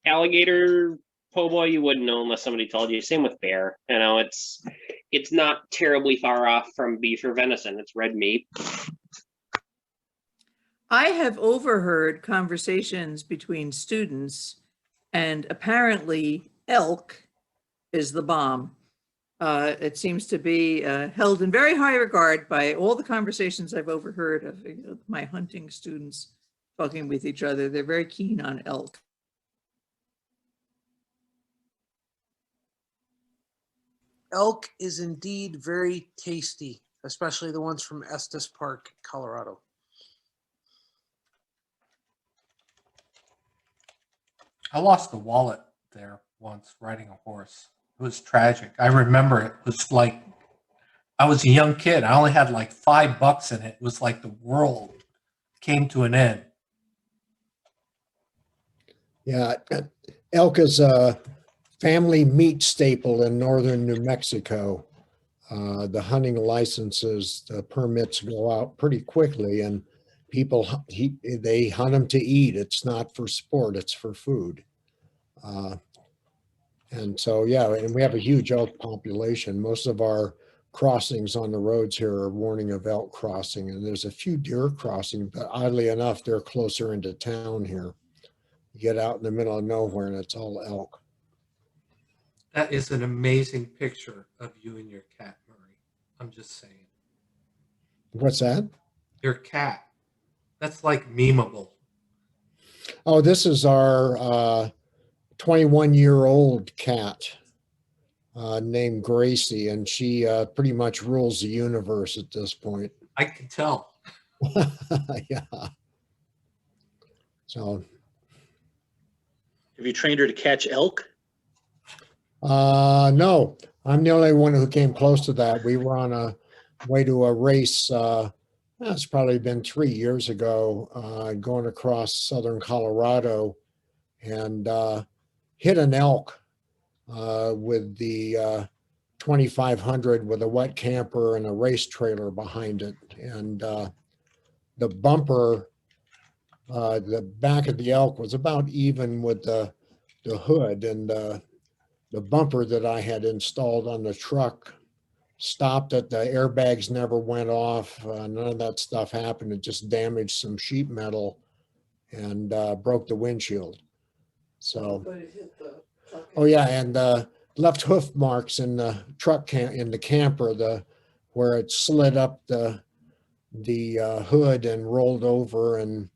alligator po' boy you wouldn't know unless somebody told you. Same with bear. It's not terribly far off from beef or venison. It's red meat. I have overheard conversations between students, and apparently elk is the bomb. It seems to be held in very high regard by all the conversations I've overheard of my hunting students talking with each other. They're very keen on elk. Elk is indeed very tasty, especially the ones from Estes Park, Colorado. I lost a wallet there once riding a horse. It was tragic. I remember it was like I was a young kid. I only had like $5 in it. It was like the world came to an end. Yeah, elk is a family meat staple in northern New Mexico. the hunting licenses, the permits go out pretty quickly, and people, they hunt them to eat. It's not for sport, it's for food. And so, yeah, and we have a huge elk population. Most of our crossings on the roads here are warning of elk crossing, and there's a few deer crossing, but oddly enough, they're closer into town here. You get out in the middle of nowhere and it's all elk. That is an amazing picture of you and your cat, Murray. I'm just saying. What's that? Your cat. That's like memeable. Oh, this is our 21-year-old cat named Gracie, and she pretty much rules the universe at this point. I can tell. Yeah. So, Have you trained her to catch elk? no, I'm the only one who came close to that. We were on a way to a race. It's probably been 3 years ago, going across southern Colorado, and hit an elk with the 2500 with a wet camper and a race trailer behind it. And the bumper, the back of the elk was about even with the hood, and the bumper that I had installed on the truck stopped it. The airbags never went off. None of that stuff happened. It just damaged some sheet metal and broke the windshield. So, oh yeah, and left hoof marks in the truck in the camper, where it slid up the hood and rolled over, and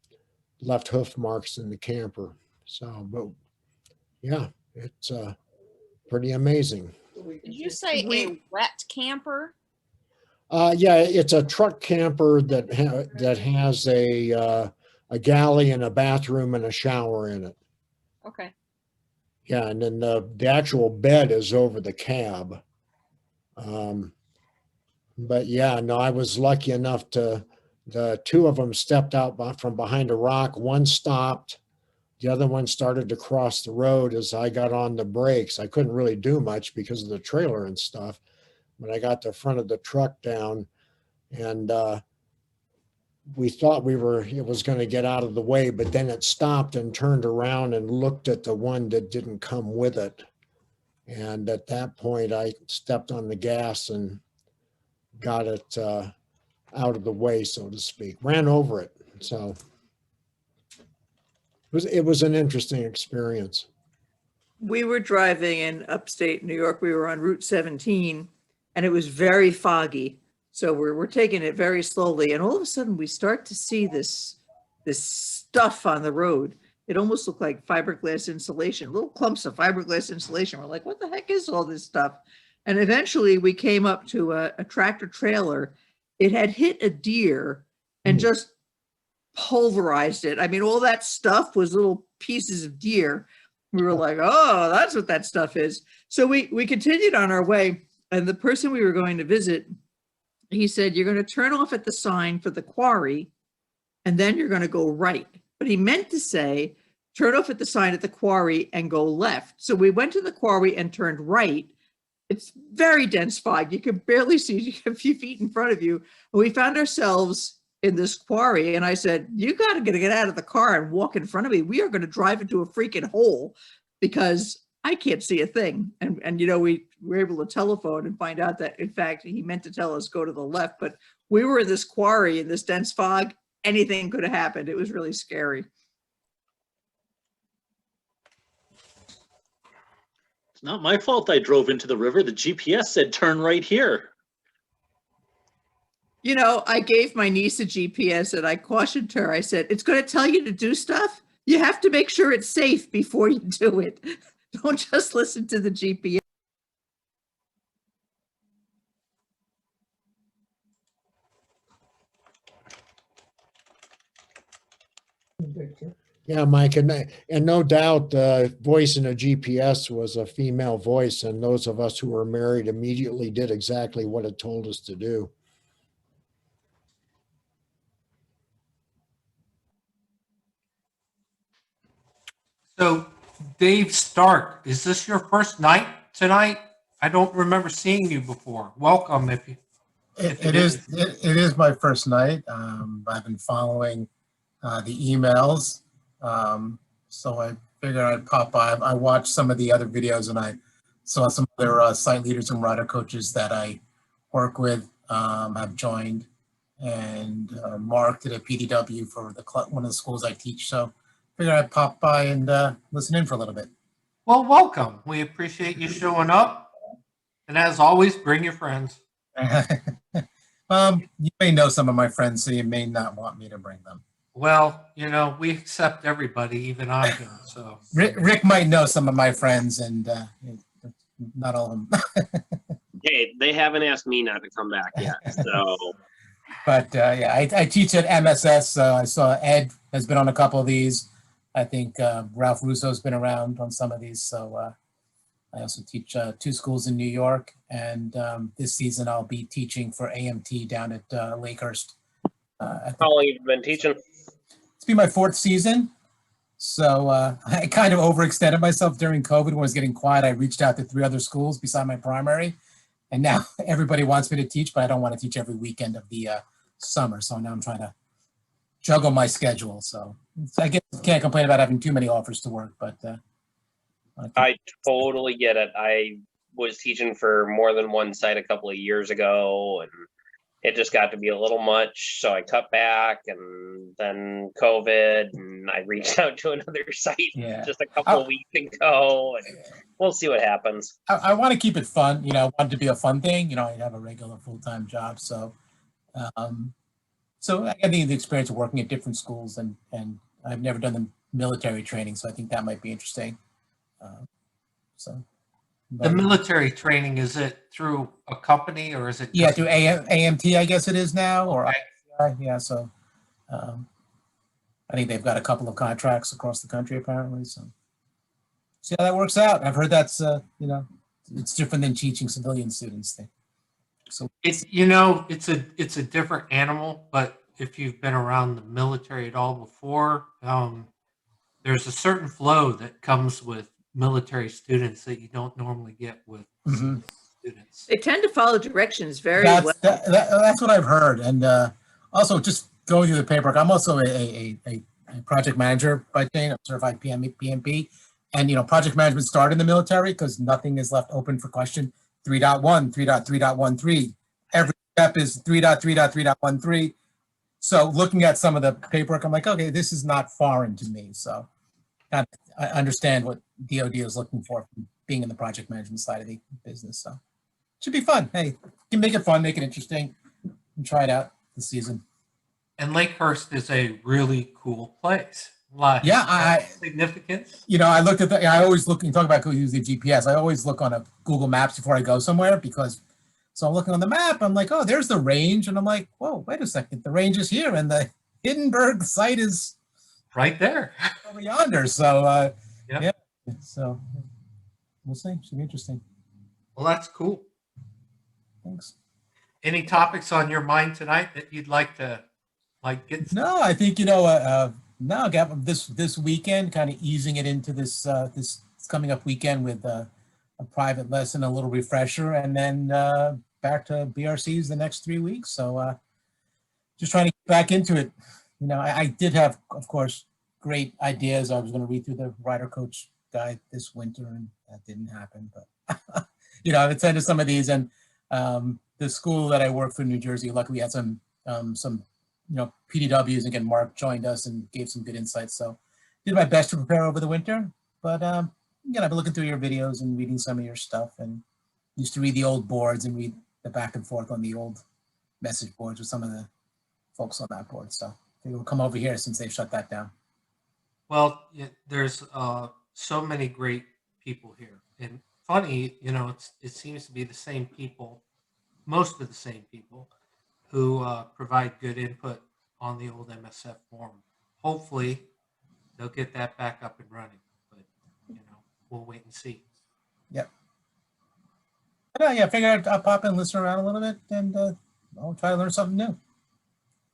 left hoof marks in the camper. So, but yeah, it's pretty amazing. Did you say a wet camper? Yeah, it's a truck camper that has a galley and a bathroom and a shower in it. Okay. Yeah, and then the actual bed is over the cab. But yeah, no, I was lucky enough the two of them stepped out from behind a rock. One stopped. The other one started to cross the road as I got on the brakes. I couldn't really do much because of the trailer and stuff, but I got the front of the truck down, and we thought it was going to get out of the way, but then it stopped and turned around and looked at the one that didn't come with it. And at that point, I stepped on the gas and got it out of the way, so to speak. Ran over it. So it was an interesting experience. We were driving in upstate New York. We were on Route 17, and it was very foggy. So we're taking it very slowly, and all of a sudden we start to see this stuff on the road. It almost looked like fiberglass insulation, little clumps of fiberglass insulation. We're like, what the heck is all this stuff? And eventually we came up to a tractor trailer. It had hit a deer and just pulverized it. I mean, all that stuff was little pieces of deer. We were like, oh, that's what that stuff is. So we continued on our way, and the person we were going to visit, he said, you're going to turn off at the sign for the quarry, and then you're going to go right. But he meant to say, turn off at the sign at the quarry and go left. So we went to the quarry and turned right. It's very dense fog. You can barely see a few feet in front of you. And we found ourselves in this quarry. And I said, you got to get out of the car and walk in front of me. We are going to drive into a freaking hole because I can't see a thing. And you know, we were able to telephone and find out that, in fact, he meant to tell us go to the left, but we were in this quarry in this dense fog. Anything could have happened. It was really scary. It's not my fault I drove into the river. The GPS said turn right here. You know, I gave my niece a GPS and I cautioned her. I said, it's going to tell you to do stuff. You have to make sure it's safe before you do it. Don't just listen to the GPS. Yeah, Mike, and no doubt the voice in a GPS was a female voice, and those of us who were married immediately did exactly what it told us to do. So, Dave Stark, is this your first night tonight? I don't remember seeing you before. Welcome if you. It is my first night. I've been following the emails, so I figured I'd pop by. I watched some of the other videos, and I saw some other site leaders and rider coaches that I work with have joined, and Mark did a PDW for one of the schools I teach. So I figured I'd pop by and listen in for a little bit. Well, welcome. We appreciate you showing up. And as always, bring your friends. You may know some of my friends, so you may not want me to bring them. Well, we accept everybody, even on here. So Rick might know some of my friends, and not all of them. Hey, they haven't asked me not to come back yet. So, But yeah, I teach at MSS. I saw Ed has been on a couple of these. I think Ralph Russo's been around on some of these. So I also teach 2 schools in New York, and this season I'll be teaching for AMT down at Lakehurst. how long have you been teaching? It's been my 4th season. So I kind of overextended myself during COVID when it was getting quiet. I reached out to 3 other schools beside my primary, and now everybody wants me to teach, but I don't want to teach every weekend of the summer. So now I'm trying to juggle my schedule. So I guess I can't complain about having too many offers to work, but I totally get it. I was teaching for more than one site a couple of years ago, and it just got to be a little much. So I cut back, and then COVID, and I reached out to another site just a couple of weeks ago, and we'll see what happens. I want to keep it fun. I want it to be a fun thing. I have a regular full-time job. So so I think the experience of working at different schools, and I've never done the military training, so I think that might be interesting. The military training, is it through a company or is it? Yeah, through AMT, I guess it is now, or yeah. So I think they've got a couple of contracts across the country apparently. So see how that works out. I've heard that's it's different than teaching civilian students. So it's it's a different animal, but if you've been around the military at all before, there's a certain flow that comes with military students that you don't normally get with students. They tend to follow directions very well. That's what I've heard. And also just going through the paperwork, I'm also a project manager by training. I'm certified PMP. And, project management started in the military because nothing is left open for question 3.1, 3.3.13. Every step is 3.3.3.13. So looking at some of the paperwork, I'm like, okay, this is not foreign to me. So I understand what DoD is looking for from being in the project management side of the business. So it should be fun. Hey, you can make it fun, make it interesting, and try it out this season. And Lakehurst is a really cool place. Significance. I looked at I always look and talk about using GPS. I always look on a Google Maps before I go somewhere so I'm looking on the map. I'm like, oh, there's the range. And I'm like, whoa, wait a second. The range is here. And the Hindenburg site is right there over yonder. So, yeah. So we'll see. Should be interesting. Well, that's cool. Thanks. Any topics on your mind tonight that you'd like to get? No, I think, now this weekend, kind of easing it into this coming up weekend with a private lesson, a little refresher, and then back to BRCs the next 3 weeks. So just trying to get back into it. I did have, of course, great ideas. I was going to read through the Rider Coach Guide this winter, and that didn't happen. But I've attended some of these, and the school that I work for in New Jersey, luckily had some PDWs. Again, Mark joined us and gave some good insights. So did my best to prepare over the winter. But I've been looking through your videos and reading some of your stuff, and used to read the old boards and read the back and forth on the old message boards with some of the folks on that board. So we'll come over here since they've shut that down. Well, there's so many great people here, and funny, it seems to be the same people, most of the same people, who provide good input on the old MSF forum. Hopefully, they'll get that back up and running, but we'll wait and see. Yep. But, I figured I'll pop in and listen around a little bit, and I'll try to learn something new.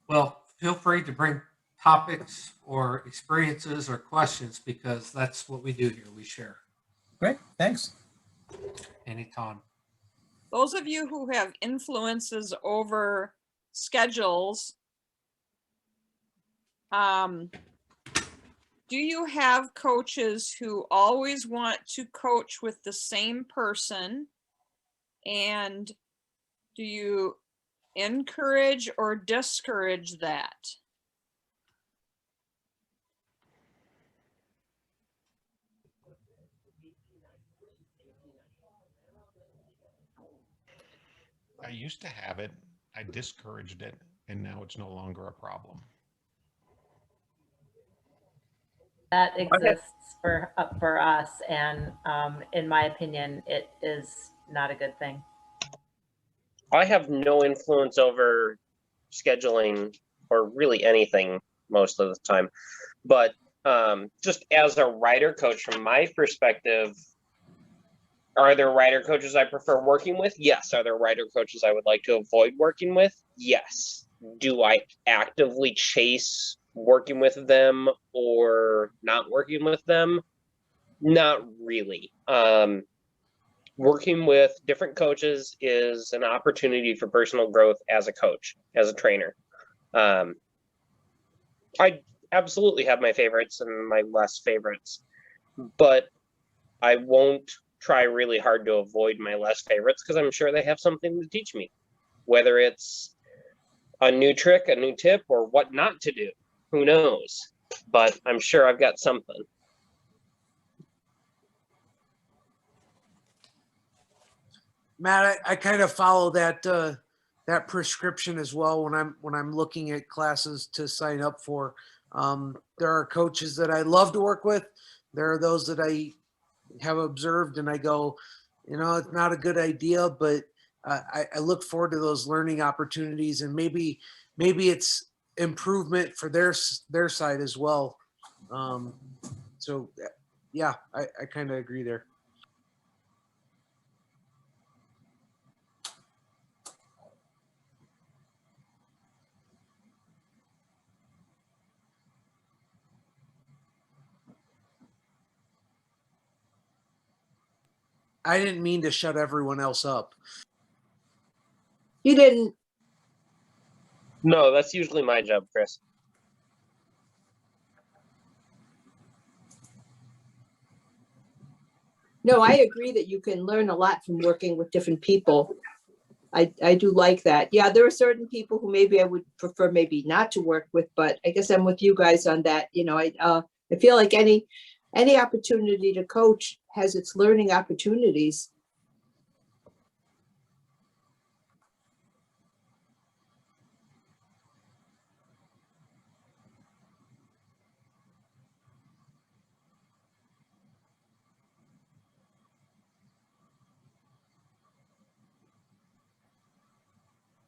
Well, feel free to bring topics or experiences or questions, because that's what we do here. We share. Great. Thanks. Anytime. those of you who have influences over schedules, do you have coaches who always want to coach with the same person? And do you encourage or discourage that? I used to have it. I discouraged it, and now it's no longer a problem. That exists for us, and in my opinion, it is not a good thing. I have no influence over scheduling or really anything most of the time, but just as a rider coach, from my perspective, are there rider coaches I prefer working with? Yes. Are there rider coaches I would like to avoid working with? Yes. Do I actively chase working with them or not working with them? Not really. Working with different coaches is an opportunity for personal growth as a coach, as a trainer. I absolutely have my favorites and my less favorites, but I won't try really hard to avoid my less favorites because I'm sure they have something to teach me, whether it's a new trick, a new tip, or what not to do. Who knows? But I'm sure I've got something. Matt, I kind of follow that that prescription as well when I'm looking at classes to sign up for. There are coaches that I love to work with. There are those that I have observed and I go, you know, it's not a good idea, but I look forward to those learning opportunities, and maybe it's improvement for their side as well. So yeah, I kind of agree there. I didn't mean to shut everyone else up. You didn't. No, that's usually my job, Chris. No, I agree that you can learn a lot from working with different people. I do like that. Yeah, there are certain people who maybe I would prefer maybe not to work with, but I guess I'm with you guys on that. You know, I feel like any opportunity to coach has its learning opportunities.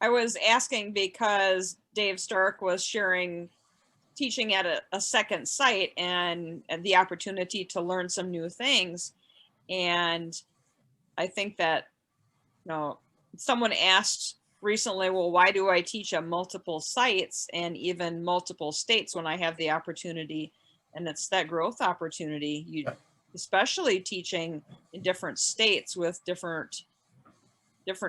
I was asking because Dave Stark was sharing teaching at a second site and the opportunity to learn some new things. And I think that, you know, someone asked recently, well, why do I teach at multiple sites and even multiple states when I have the opportunity? And it's that growth opportunity. You, especially teaching in different states with different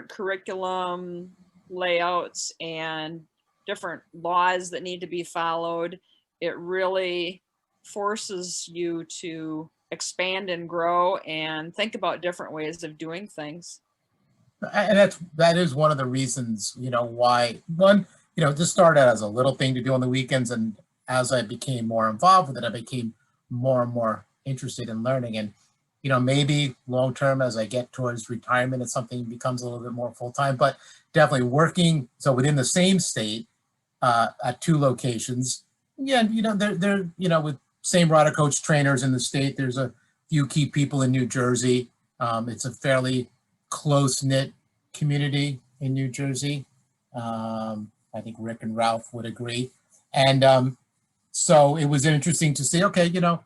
curriculum layouts and different laws that need to be followed. It really forces you to expand and grow and think about different ways of doing things. And that is one of the reasons, you know, why one, you know, just started out as a little thing to do on the weekends, and as I became more involved with it, I became more and more interested in learning. And you know, maybe long term as I get towards retirement, it's something becomes a little bit more full time. But definitely working so within the same state at two locations. Yeah, you know, they're you know, with same rider coach trainers in the state. There's a few key people in New Jersey. It's a fairly close-knit community in New Jersey. I think Rick and Ralph would agree. And so it was interesting to see, okay, you know,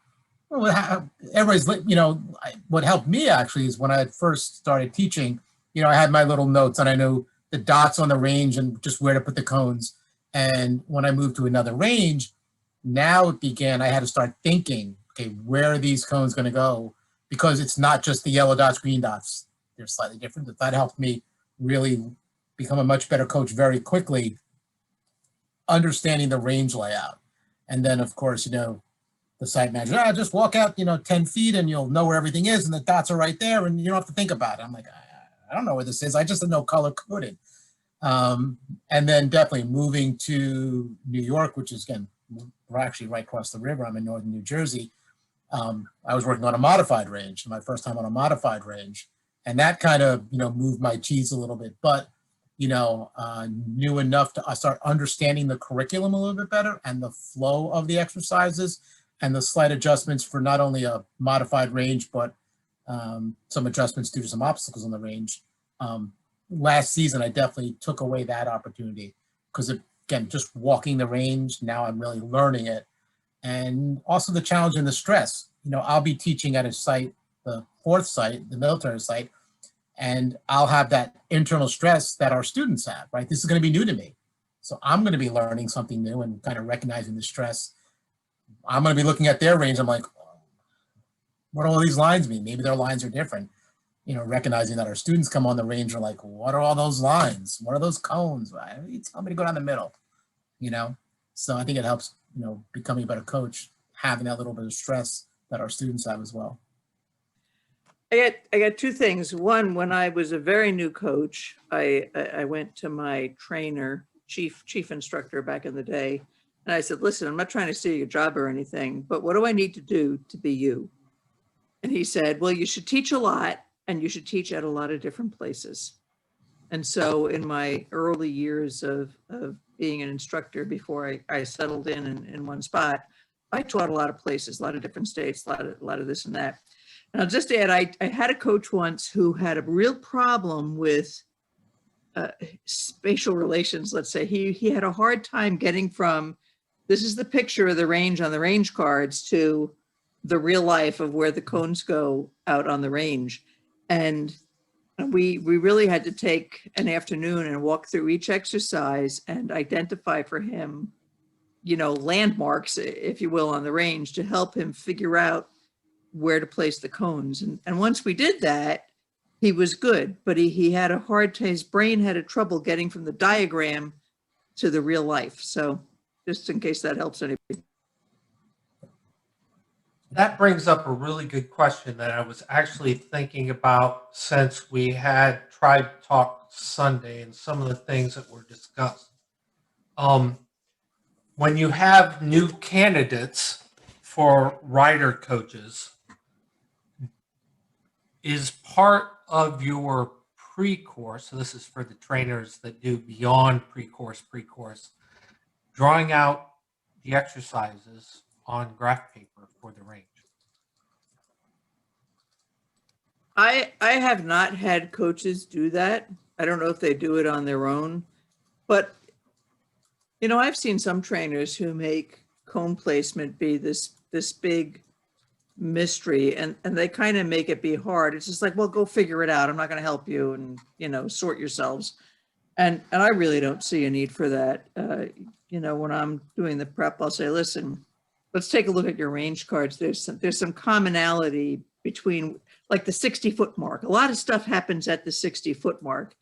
everybody's, you know, what helped me actually is when I had first started teaching, you know, I had my little notes and I knew the dots on the range and just where to put the cones. And when I moved to another range, now it began, I had to start thinking, okay, where are these cones going to go? Because it's not just the yellow dots, green dots. They're slightly different. But that helped me really become a much better coach very quickly, understanding the range layout. And then, of course, the site manager, just walk out, 10 feet and you'll know where everything is. And the dots are right there and you don't have to think about it. I'm like, I don't know where this is. I just know color coded. And then definitely moving to New York, which is, again, we're actually right across the river. I'm in northern New Jersey. I was working on a modified range, my first time on a modified range. And that kind of, moved my cheese a little bit, but, knew enough to start understanding the curriculum a little bit better and the flow of the exercises and the slight adjustments for not only a modified range, but some adjustments due to some obstacles on the range. Last season, I definitely took away that opportunity because, again, just walking the range, now I'm really learning it. And also the challenge and the stress. I'll be teaching at a site, the fourth site, the military site, and I'll have that internal stress that our students have, right? This is going to be new to me. So I'm going to be learning something new and kind of recognizing the stress. I'm going to be looking at their range. I'm like, what do all these lines mean? Maybe their lines are different. Recognizing that our students come on the range are like, what are all those lines? What are those cones? Why you tell me to go down the middle? So I think it helps, becoming a better coach, having that little bit of stress that our students have as well. I got two things. One, when I was a very new coach, I went to my trainer, chief instructor back in the day, and I said, listen, I'm not trying to steal your job or anything, but what do I need to do to be you? And he said, well, you should teach a lot and you should teach at a lot of different places. And so in my early years of being an instructor, before I settled in one spot, I taught a lot of places, a lot of different states, a lot of this and that. And I'll just add, I had a coach once who had a real problem with spatial relations, let's say. He had a hard time getting from, this is the picture of the range on the range cards, to the real life of where the cones go out on the range. And we really had to take an afternoon and walk through each exercise and identify for him, landmarks, if you will, on the range to help him figure out where to place the cones. And once we did that, he was good, but he had a hard time, his brain had a trouble getting from the diagram to the real life. So just in case that helps anybody. That brings up a really good question that I was actually thinking about since we had Tribe Talk Sunday and some of the things that were discussed. When you have new candidates for rider coaches, is part of your pre-course, so this is for the trainers that do beyond pre-course, drawing out the exercises on graph paper for the range? I have not had coaches do that. I don't know if they do it on their own, but I've seen some trainers who make cone placement be this big mystery, and they kind of make it be hard. It's just like, well, go figure it out. I'm not going to help you, and sort yourselves. And I really don't see a need for that. When I'm doing the prep, I'll say, listen, let's take a look at your range cards. There's some commonality between, like, the 60-foot mark. A lot of stuff happens at the 60-foot mark,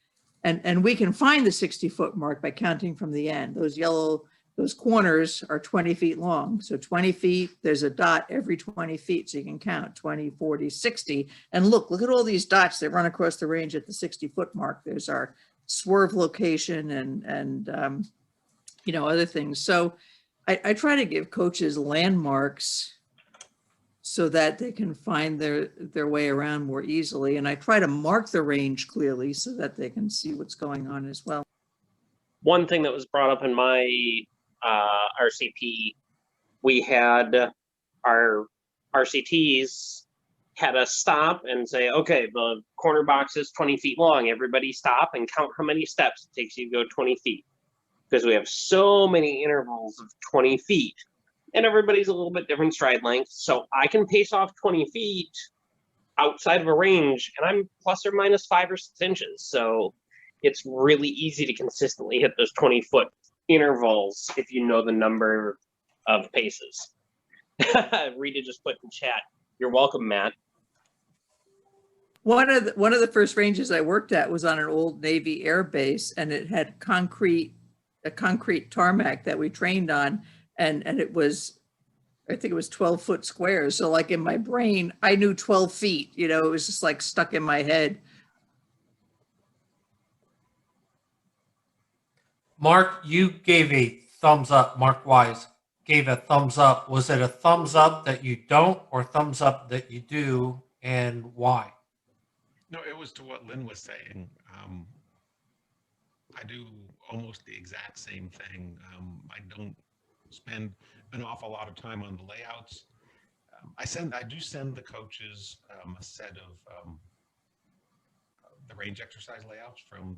and we can find the 60-foot mark by counting from the end. Those corners are 20 feet long. So 20 feet, there's a dot every 20 feet. So you can count 20, 40, 60. And look at all these dots that run across the range at the 60-foot mark. There's our swerve location and other things. So I try to give coaches landmarks so that they can find their way around more easily. And I try to mark the range clearly so that they can see what's going on as well. One thing that was brought up in my RCP, we had our RCTs had us stop and say, okay, the corner box is 20 feet long. Everybody stop and count how many steps it takes you to go 20 feet. Because we have so many intervals of 20 feet. And everybody's a little bit different stride length. So I can pace off 20 feet outside of a range, and I'm plus or minus 5 or 6 inches. So it's really easy to consistently hit those 20-foot intervals if you know the number of paces. Rita just put in chat, you're welcome, Matt. One of the first ranges I worked at was on an old Navy air base, and it had a concrete tarmac that we trained on, and it was, I think it was 12-foot squares. So like in my brain, I knew 12 feet, you know, it was just like stuck in my head. Mark, you gave a thumbs up. Mark Wise gave a thumbs up. Was it a thumbs up that you don't, or thumbs up that you do, and why? No, it was to what Lynn was saying. I do almost the exact same thing. I don't spend an awful lot of time on the layouts. I do send the coaches a set of the range exercise layouts from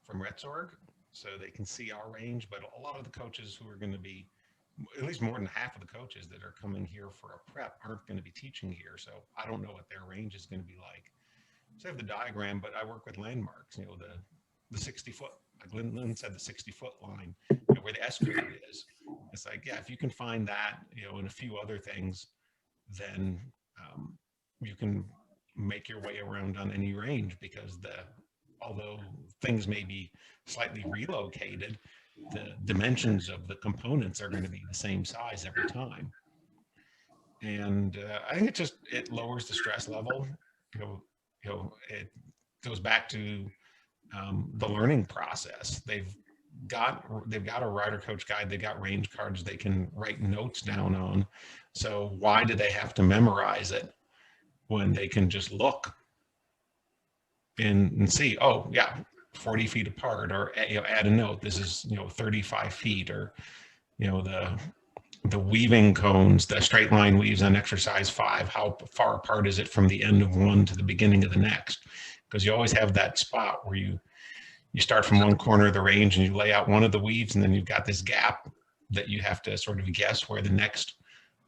Retsorg, so they can see our range. But a lot of the coaches who are going to be, at least more than half of the coaches that are coming here for a prep aren't going to be teaching here, so I don't know what their range is going to be like. So I have the diagram, but I work with landmarks, you know, the 60-foot, like Lynn said, the 60-foot line, you know, where the S-curve is. It's like, yeah, if you can find that, you know, and a few other things, then you can make your way around on any range, because although things may be slightly relocated, the dimensions of the components are going to be the same size every time. And I think it lowers the stress level. It goes back to the learning process. They've got a rider coach guide. They got range cards they can write notes down on. So why do they have to memorize it when they can just look and see, oh yeah, 40 feet apart, or, you know, add a note, this is, you know, 35 feet, or, you know, the weaving cones, the straight line weaves on exercise 5, how far apart is it from the end of one to the beginning of the next? Because you always have that spot where you start from one corner of the range and you lay out one of the weaves, and then you've got this gap that you have to sort of guess where the next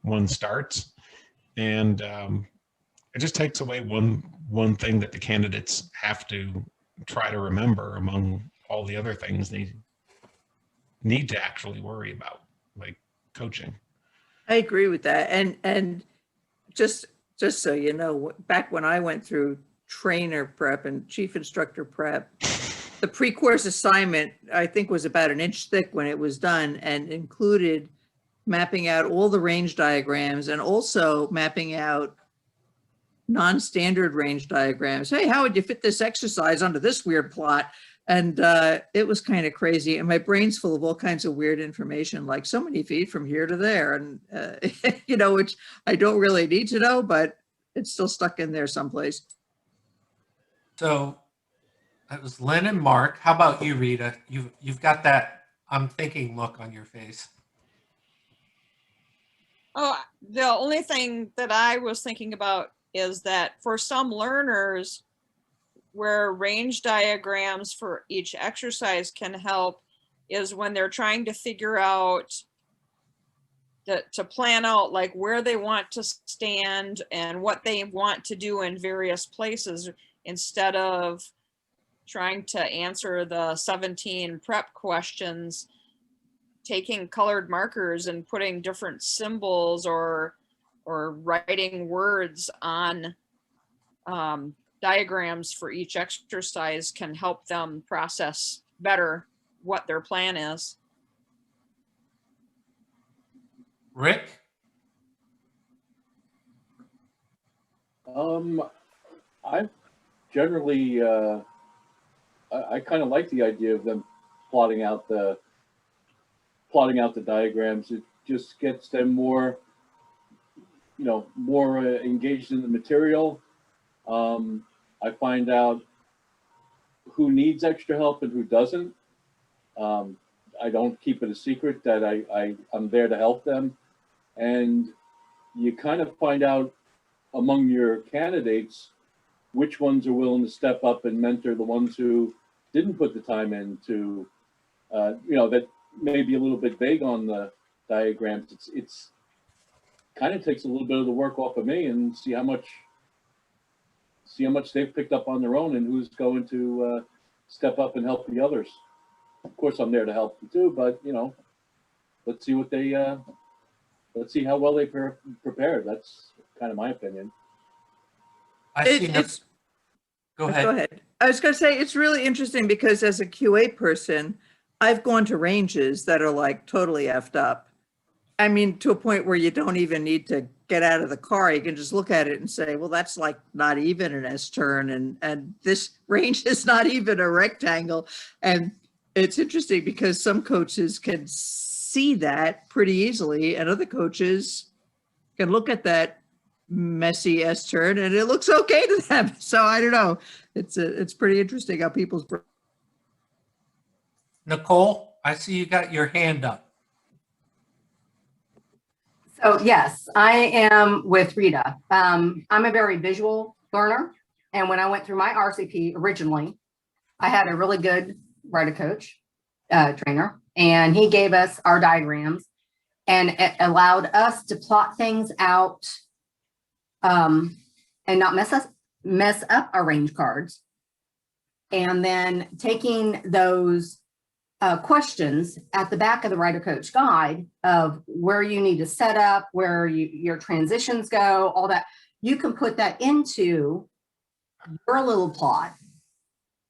one starts. And it just takes away one thing that the candidates have to try to remember among all the other things they need to actually worry about, like coaching. I agree with that. And just so you know, back when I went through trainer prep and chief instructor prep, the pre-course assignment, I think, was about an inch thick when it was done, and included mapping out all the range diagrams and also mapping out non-standard range diagrams. Hey, how would you fit this exercise onto this weird plot? And it was kind of crazy. And my brain's full of all kinds of weird information, like so many feet from here to there. And, you know, which I don't really need to know, but it's still stuck in there someplace. So that was Lynn and Mark. How about you, Rita? You've got that I'm thinking look on your face. Oh, the only thing that I was thinking about is that for some learners, where range diagrams for each exercise can help is when they're trying to figure out to plan out like where they want to stand and what they want to do in various places, instead of trying to answer the 17 prep questions, taking colored markers and putting different symbols or writing words on diagrams for each exercise can help them process better what their plan is. Rick? I generally, I kind of like the idea of them plotting out the diagrams. It just gets them more, more engaged in the material. I find out who needs extra help and who doesn't. I don't keep it a secret that I'm there to help them. And you kind of find out among your candidates which ones are willing to step up and mentor the ones who didn't put the time in to, that may be a little bit vague on the diagrams. It's kind of takes a little bit of the work off of me, and see how much they've picked up on their own and who's going to step up and help the others. Of course, I'm there to help them too, but let's see what they let's see how well they prepared. That's kind of my opinion. It's Go Go ahead. ahead. I was going to say, it's really interesting because as a QA person, I've gone to ranges that are like totally effed up. I mean, to a point where you don't even need to get out of the car. You can just look at it and say, well, that's like not even an S turn. And this range is not even a rectangle. And it's interesting because some coaches can see that pretty easily and other coaches can look at that messy S turn and it looks okay to them. So I don't know. It's pretty interesting how people's. Nicole, I see you got your hand up. So yes, I am with Rita. I'm a very visual learner. And when I went through my RCP originally, I had a really good writer coach, trainer, and he gave us our diagrams and it allowed us to plot things out and not mess up our range cards. And then taking those questions at the back of the writer coach guide of where you need to set up, where your transitions go, all that, you can put that into your little plot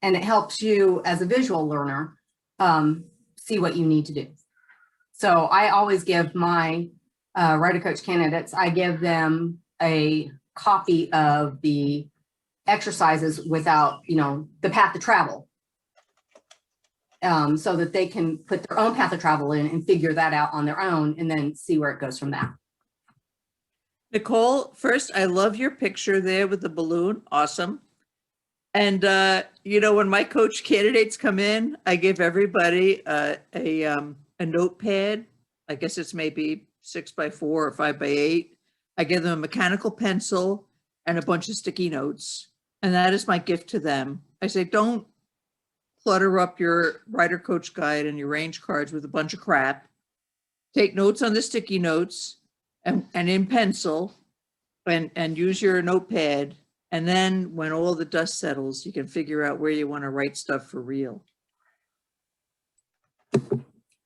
and it helps you as a visual learner see what you need to do. So I always give my writer coach candidates, I give them a copy of the exercises without, the path to travel. So that they can put their own path of travel in and figure that out on their own and then see where it goes from that. Nicole, first, I love your picture there with the balloon. Awesome. And, when my coach candidates come in, I give everybody a notepad. I guess it's maybe 6x4 or 5x8. I give them a mechanical pencil and a bunch of sticky notes. And that is my gift to them. I say, don't clutter up your writer coach guide and your range cards with a bunch of crap. Take notes on the sticky notes and in pencil and use your notepad. And then when all the dust settles, you can figure out where you want to write stuff for real.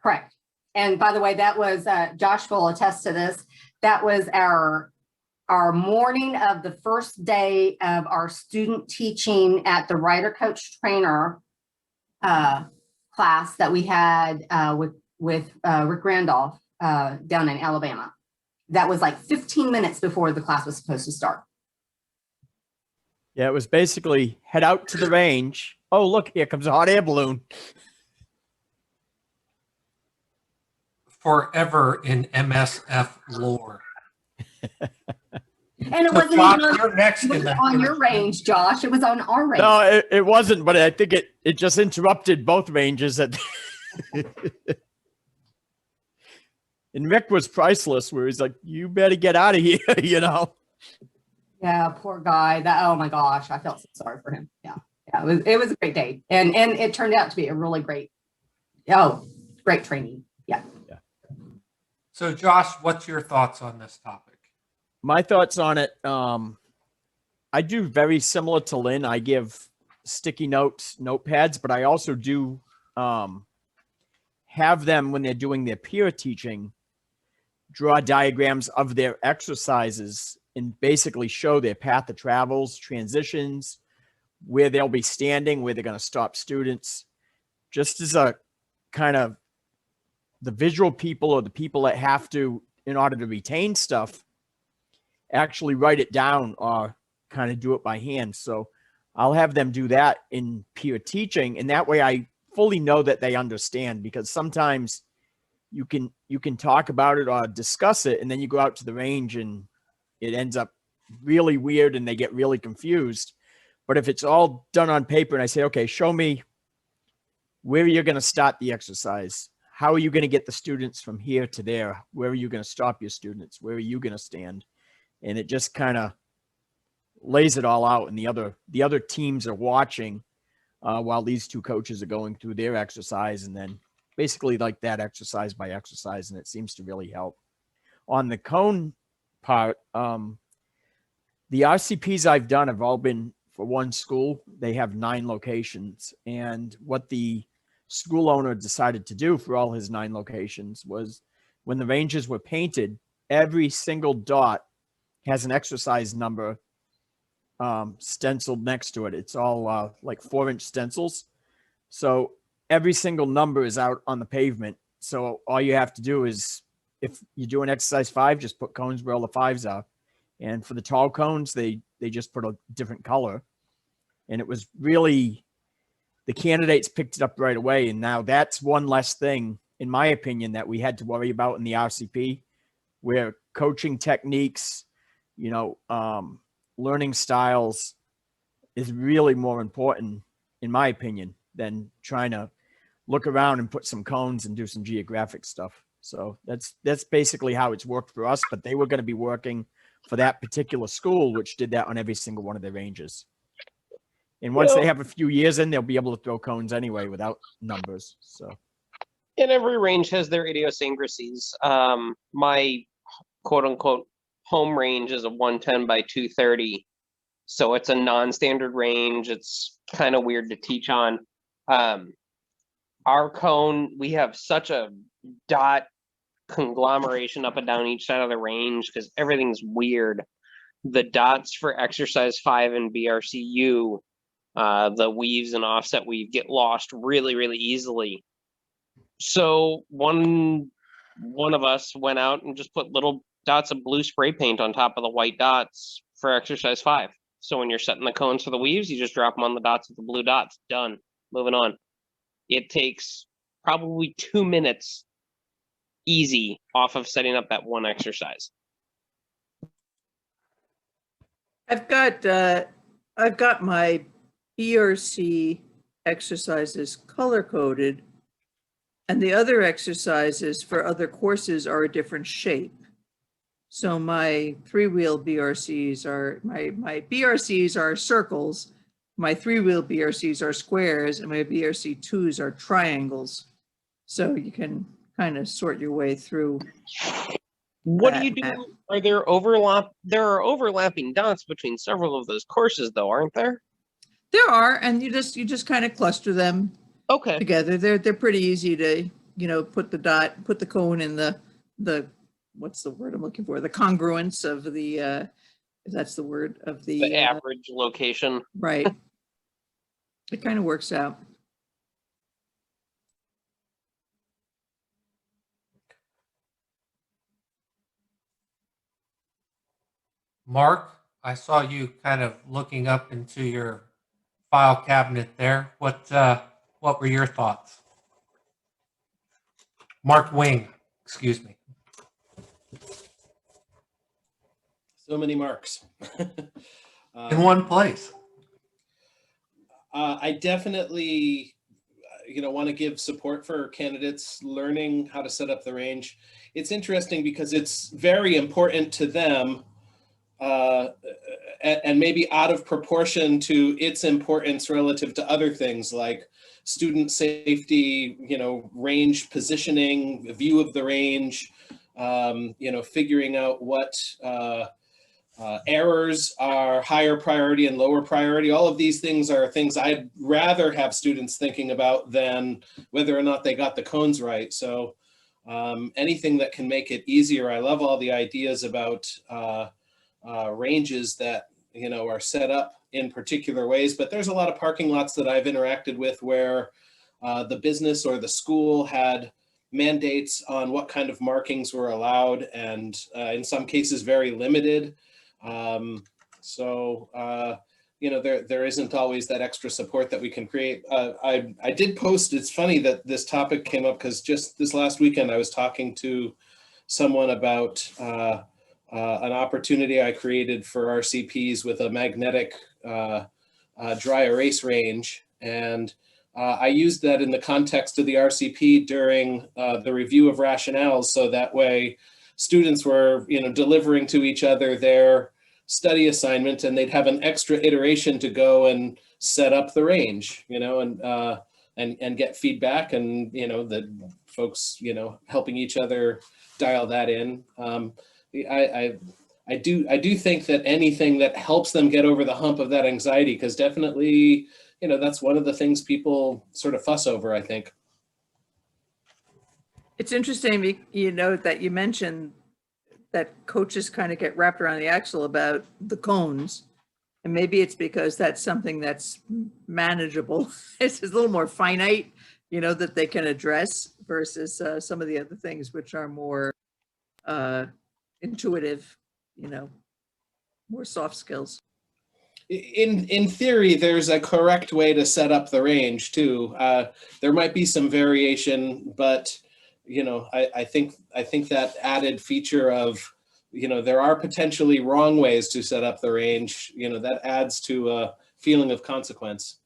Correct. And by the way, that was, Josh will attest to this. That was our morning of the first day of our student teaching at the writer coach trainer class that we had with Rick Randolph down in Alabama. That was like 15 minutes before the class was supposed to start. Yeah, it was basically head out to the range. Oh, look, here comes a hot air balloon. Forever in MSF lore. And it wasn't even on your range, Josh. It was on our range. No, it wasn't, but I think it just interrupted both ranges. And Rick was priceless, where he's like, you better get out of here, Yeah, poor guy. Oh my gosh, I felt so sorry for him. Yeah, it was a great day. And it turned out to be a really great training. Yeah. So Josh, what's your thoughts on this topic? My thoughts on it, I do very similar to Lynn. I give sticky notes, notepads, but I also do have them, when they're doing their peer teaching, draw diagrams of their exercises and basically show their path of travels, transitions, where they'll be standing, where they're going to stop students, just as a kind of the visual people or the people that have to, in order to retain stuff, actually write it down or kind of do it by hand. So I'll have them do that in peer teaching. And that way I fully know that they understand, because sometimes you can talk about it or discuss it, and then you go out to the range and it ends up really weird and they get really confused. But if it's all done on paper and I say, okay, show me where you're going to start the exercise. How are you going to get the students from here to there? Where are you going to stop your students? Where are you going to stand? And it just kind of lays it all out. And the other teams are watching while these two coaches are going through their exercise, and then basically like that exercise by exercise. And it seems to really help. On the cone part, the RCPs I've done have all been for one school. They have 9 locations. And what the school owner decided to do for all his 9 locations was, when the ranges were painted, every single dot has an exercise number stenciled next to it. It's all like 4-inch stencils. So every single number is out on the pavement. So all you have to do is, if you do an exercise 5, just put cones where all the 5s are. And for the tall cones, they just put a different color. And it was really, the candidates picked it up right away. And now that's one less thing, in my opinion, that we had to worry about in the RCP, where coaching techniques, learning styles is really more important, in my opinion, than trying to look around and put some cones and do some geographic stuff. So that's basically how it's worked for us, but they were going to be working for that particular school, which did that on every single one of their ranges. And once they have a few years in, they'll be able to throw cones anyway without numbers. So, and every range has their idiosyncrasies. My quote unquote home range is a 110 by 230. So it's a non-standard range. It's kind of weird to teach on. Our cone, we have such a dot conglomeration up and down each side of the range because everything's weird. The dots for exercise 5 and BRCU, the weaves and offset weave get lost really, really easily. So one of us went out and just put little dots of blue spray paint on top of the white dots for exercise 5. So when you're setting the cones for the weaves, you just drop them on the dots with the blue dots. Done. Moving on. It takes probably 2 minutes easy off of setting up that one exercise. I've got my BRC exercises color coded, and the other exercises for other courses are a different shape. So my 3-wheel BRCs are, my BRCs are circles, my 3-wheel BRCs are squares, and my BRC2s are triangles. So you can kind of sort your way through. What do you do? Are there overlapping dots between several of those courses though, aren't there? There are, and you just kind of cluster them together. They're pretty easy to, put the cone in the what's the word I'm looking for? The congruence of the, if that's the word, of the average location. Right. It kind of works out. Mark, I saw you kind of looking up into your file cabinet there. What were your thoughts? Mark Wing, excuse me. So many marks. In one place. I definitely, want to give support for candidates learning how to set up the range. It's interesting because it's very important to them, and maybe out of proportion to its importance relative to other things like student safety, range positioning, view of the range, figuring out what errors are higher priority and lower priority. All of these things are things I'd rather have students thinking about than whether or not they got the cones right. So anything that can make it easier. I love all the ideas about ranges that, are set up in particular ways, but there's a lot of parking lots that I've interacted with where the business or the school had mandates on what kind of markings were allowed, and in some cases very limited. There isn't always that extra support that we can create. I did post, it's funny that this topic came up because just this last weekend I was talking to someone about an opportunity I created for RCPs with a magnetic dry erase range. And I used that in the context of the RCP during the review of rationales. So that way students were, delivering to each other their study assignment, and they'd have an extra iteration to go and set up the range, and get feedback, and, the folks, helping each other dial that in. I do think that anything that helps them get over the hump of that anxiety, because definitely, that's one of the things people sort of fuss over, I think. It's interesting, that you mentioned that coaches kind of get wrapped around the axle about the cones. And maybe it's because that's something that's manageable. It's a little more finite, that they can address versus some of the other things which are more intuitive, more soft skills. In theory, there's a correct way to set up the range too. There might be some variation, but I think that added feature of there are potentially wrong ways to set up the range. That adds to a feeling of consequence.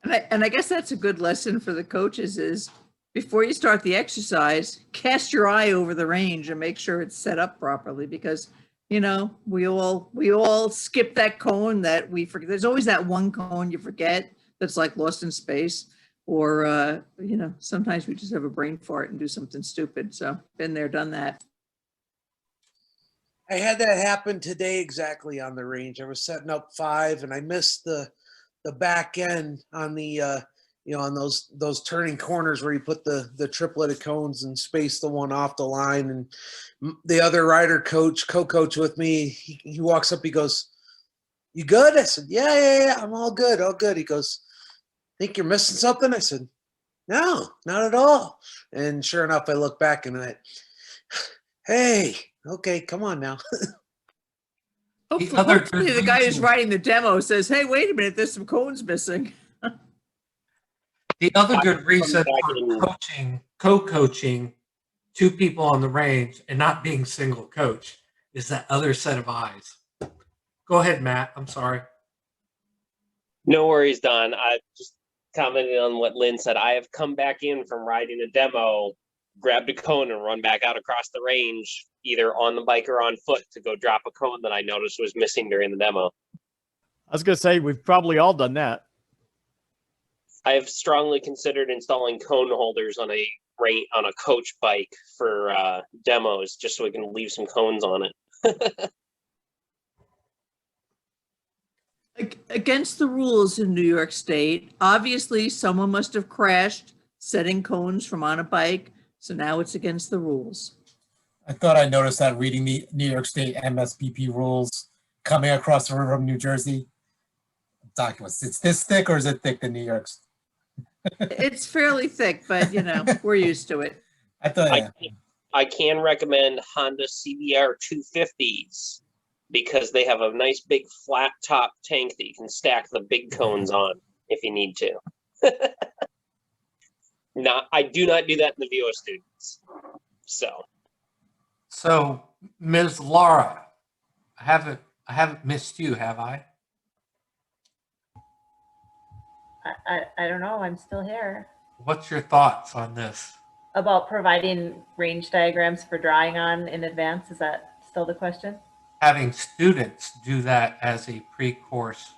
And I guess that's a good lesson for the coaches is before you start the exercise, cast your eye over the range and make sure it's set up properly because we all skip that cone that we forget. There's always that one cone you forget that's like lost in space, or sometimes we just have a brain fart and do something stupid. So been there, done that. I had that happen today exactly on the range. I was setting up 5 and I missed the back end on the on those turning corners where you put the triplet of cones and space the one off the line. And the other rider coach, co-coach with me, he walks up, he goes, "You good?" I said, yeah, I'm all good. He goes, "Think you're missing something?" I said, "No, not at all." And sure enough, I look back and I went, "Hey, okay, come on now." Hopefully the guy who's writing the demo says, "Hey, wait a minute, there's some cones missing." The other good reason for co-coaching 2 people on the range and not being single coach is that other set of eyes. Go ahead, Matt. I'm sorry. No worries, Don. I just commented on what Lynn said. I have come back in from riding a demo, grabbed a cone and run back out across the range, either on the bike or on foot to go drop a cone that I noticed was missing during the demo. I was going to say, we've probably all done that. I have strongly considered installing cone holders on a coach bike for demos, just so we can leave some cones on it. Against the rules in New York State, obviously someone must have crashed setting cones from on a bike, so now it's against the rules. I thought I noticed that reading the New York State MSPP rules coming across the river from New Jersey documents. It's this thick, or is it thick than New York's? It's fairly thick, but we're used to it. I can recommend Honda CBR 250s because they have a nice big flat top tank that you can stack the big cones on if you need to. I do not do that in the VO students. So, Ms. Laura, I haven't missed you, have I? I don't know. I'm still here. What's your thoughts on this? About providing range diagrams for drawing on in advance. Is that still the question? Having students do that as a pre-course.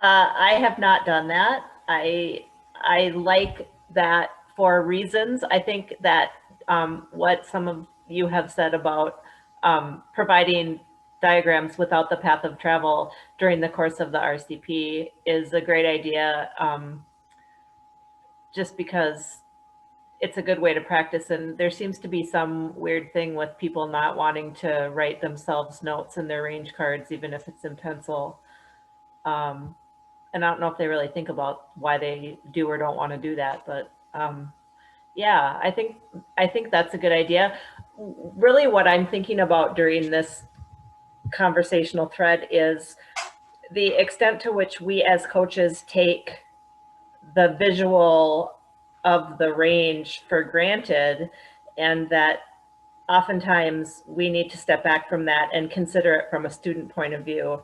I have not done that. I like that for reasons. I think that what some of you have said about providing diagrams without the path of travel during the course of the RCP is a great idea, just because it's a good way to practice. And there seems to be some weird thing with people not wanting to write themselves notes in their range cards, even if it's in pencil. And I don't know if they really think about why they do or don't want to do that, but yeah, I think that's a good idea. Really what I'm thinking about during this conversational thread is the extent to which we as coaches take the visual of the range for granted, and that oftentimes we need to step back from that and consider it from a student point of view.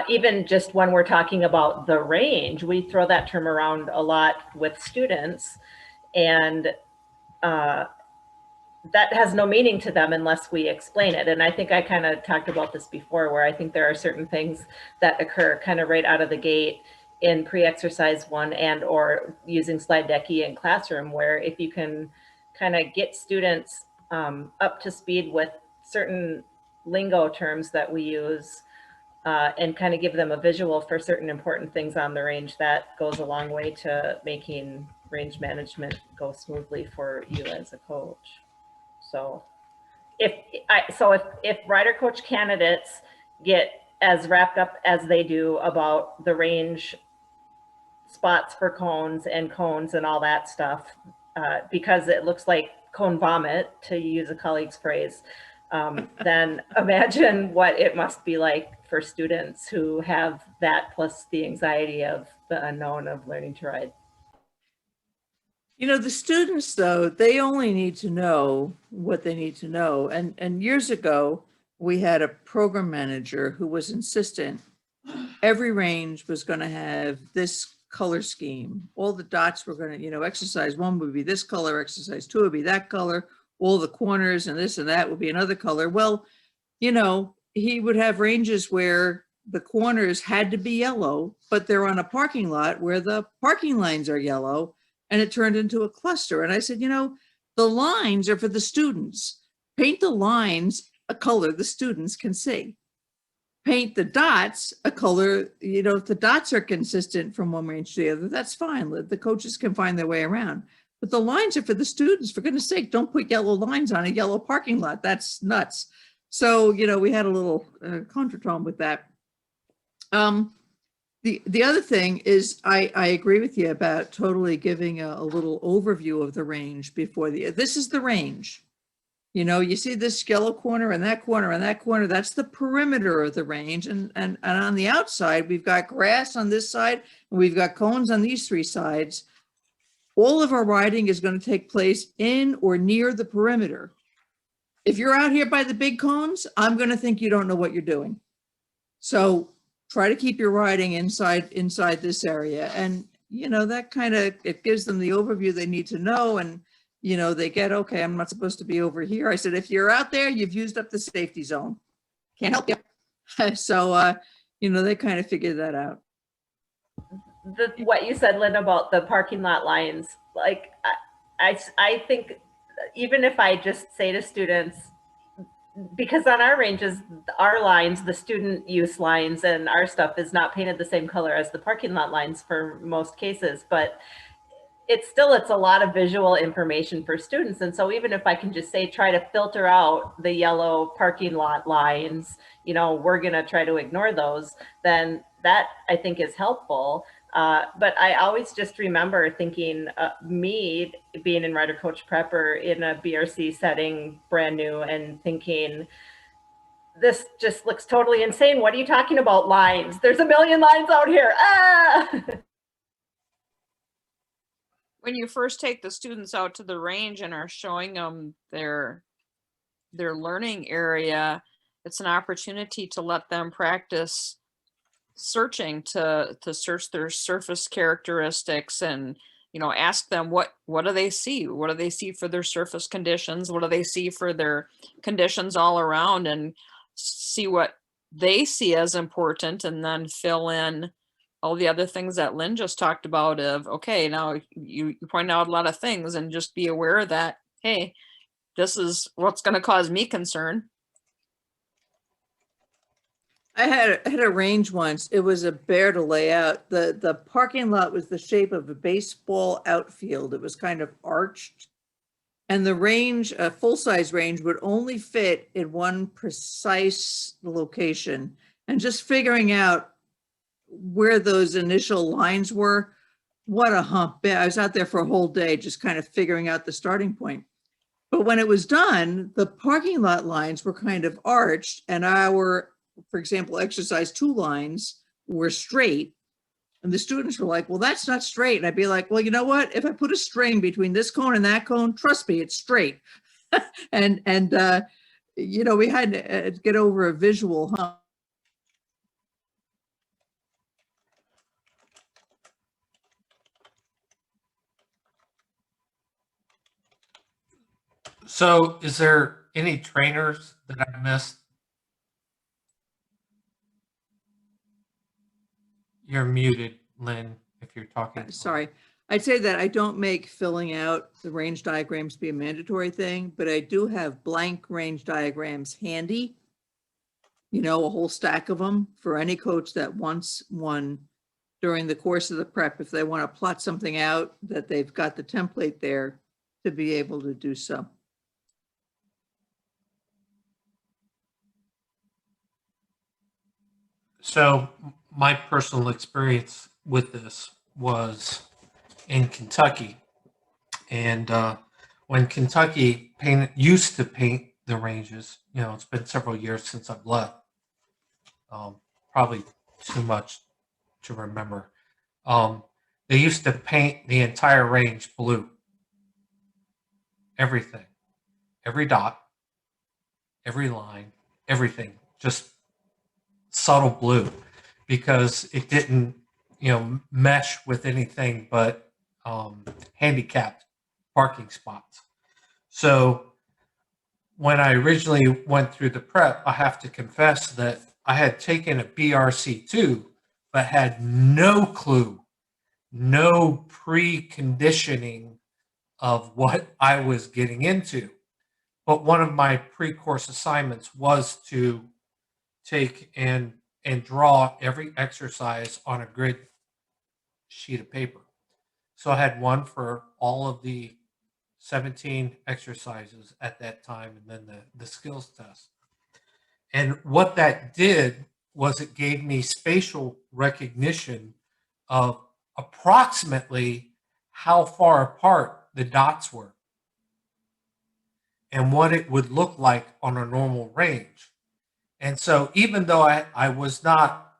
Even just when we're talking about the range, we throw that term around a lot with students, and that has no meaning to them unless we explain it. And I think I kind of talked about this before, where I think there are certain things that occur kind of right out of the gate in pre-exercise 1 and or using slide decky in classroom, where if you can kind of get students up to speed with certain lingo terms that we use, and kind of give them a visual for certain important things on the range, that goes a long way to making range management go smoothly for you as a coach. So if rider coach candidates get as wrapped up as they do about the range spots for cones and all that stuff, because it looks like cone vomit, to use a colleague's phrase, then imagine what it must be like for students who have that plus the anxiety of the unknown of learning to ride. You know, the students, though, they only need to know what they need to know. And years ago, we had a program manager who was insistent every range was going to have this color scheme. All the dots were going to, you know, exercise 1 would be this color, exercise 2 would be that color, all the corners and this and that would be another color. Well, you know, he would have ranges where the corners had to be yellow, but they're on a parking lot where the parking lines are yellow, and it turned into a cluster. And I said, you know, the lines are for the students. Paint the lines a color the students can see. Paint the dots a color, you know, if the dots are consistent from one range to the other, that's fine. The coaches can find their way around. But the lines are for the students. For goodness sake, don't put yellow lines on a yellow parking lot. That's nuts. So, you know, we had a little contretemps with that. The other thing is, I agree with you about totally giving a little overview of the range before this is the range. You know, you see this yellow corner and that corner and that corner, that's the perimeter of the range. And on the outside, we've got grass on this side and we've got cones on these 3 sides. All of our riding is going to take place in or near the perimeter. If you're out here by the big cones, I'm going to think you don't know what you're doing. So try to keep your riding inside this area. And, you know, that kind of, it gives them the overview they need to know. And, you know, they get, okay, I'm not supposed to be over here. I said, if you're out there, you've used up the safety zone. Can't help you. So, you know, they kind of figured that out. What you said, Lynn, about the parking lot lines, like, I think even if I just say to students, because on our ranges, our lines, the student use lines and our stuff is not painted the same color as the parking lot lines for most cases, but it's a lot of visual information for students. And so even if I can just say, try to filter out the yellow parking lot lines, you know, we're going to try to ignore those, then that I think is helpful. But I always just remember thinking, me being in Rider Coach Prepper in a BRC setting, brand new, and thinking, this just looks totally insane. What are you talking about lines? There's a million lines out here. Ah! When you first take the students out to the range and are showing them their learning area, it's an opportunity to let them practice searching, to search their surface characteristics, and, you know, ask them what do they see? What do they see for their surface conditions? What do they see for their conditions all around? And see what they see as important, and then fill in all the other things that Lynn just talked about of, okay, now you point out a lot of things, and just be aware that, hey, this is what's going to cause me concern. I had a range once. It was a bear to lay out. The parking lot was the shape of a baseball outfield. It was kind of arched. And the range, a full-size range, would only fit in one precise location. And just figuring out where those initial lines were, what a hump. I was out there for a whole day just kind of figuring out the starting point. But when it was done, the parking lot lines were kind of arched, and our, for example, exercise 2 lines were straight. And the students were like, well, that's not straight. And I'd be like, well, you know what? If I put a string between this cone and that cone, trust me, it's straight. and you know, we had to get over a visual hump. So is there any trainers that I missed? You're muted, Lynn, if you're talking. Sorry. I'd say that I don't make filling out the range diagrams be a mandatory thing, but I do have blank range diagrams handy. You know, a whole stack of them for any coach that wants one during the course of the prep. If they want to plot something out, that they've got the template there to be able to do so. So my personal experience with this was in Kentucky. And when Kentucky used to paint the ranges, it's been several years since I've left. Probably too much to remember. They used to paint the entire range blue. Everything. Every dot, every line, everything. Just subtle blue, because it didn't, mesh with anything but handicapped parking spots. So when I originally went through the prep, I have to confess that I had taken a BRC2, but had no clue, no preconditioning of what I was getting into. But one of my pre-course assignments was to take and draw every exercise on a grid sheet of paper. So I had one for all of the 17 exercises at that time, and then the skills test. And what that did was it gave me spatial recognition of approximately how far apart the dots were and what it would look like on a normal range. And so even though I was not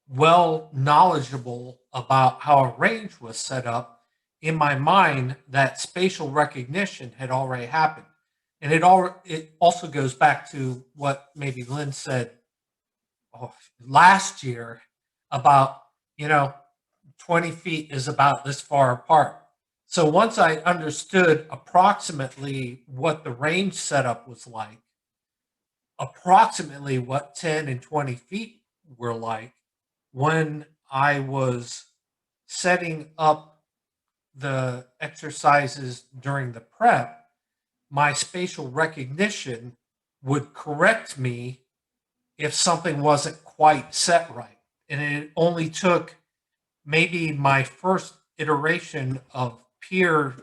well knowledgeable about how a range was set up, in my mind, that spatial recognition had already happened. And it also goes back to what maybe Lynn said last year about, 20 feet is about this far apart. So once I understood approximately what the range setup was like, approximately what 10 and 20 feet were like, when I was setting up the exercises during the prep, my spatial recognition would correct me if something wasn't quite set right. And it only took maybe my first iteration of peer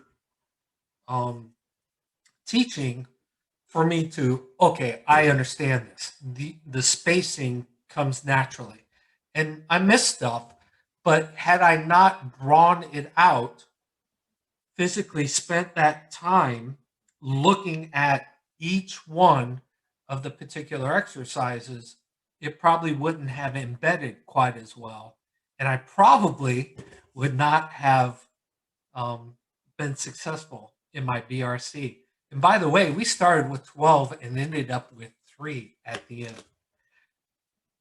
teaching for me to, okay, I understand this. The spacing comes naturally. And I miss stuff, but had I not drawn it out, physically spent that time looking at each one of the particular exercises, it probably wouldn't have embedded quite as well. And I probably would not have been successful in my BRC. And by the way, we started with 12 and ended up with 3 at the end.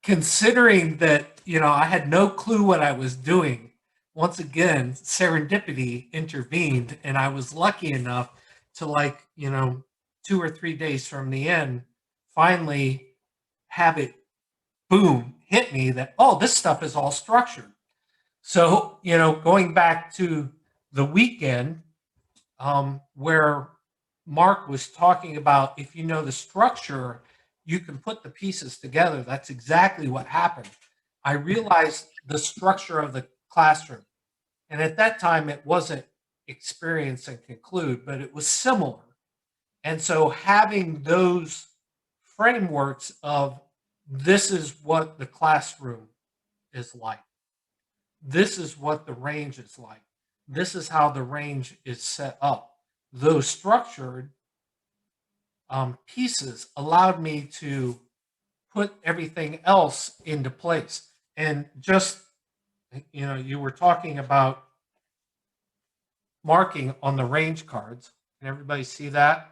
Considering that, I had no clue what I was doing, once again, serendipity intervened, and I was lucky enough to 2 or 3 days from the end, finally have it, boom, hit me that, oh, this stuff is all structured. So, going back to the weekend, where Mark was talking about, if you know the structure, you can put the pieces together. That's exactly what happened. I realized the structure of the classroom. And at that time, it wasn't experience and conclude, but it was similar. And so having those frameworks of this is what the classroom is like. This is what the range is like. This is how the range is set up. Those structured pieces allowed me to put everything else into place. And just, you were talking about marking on the range cards. Can everybody see that?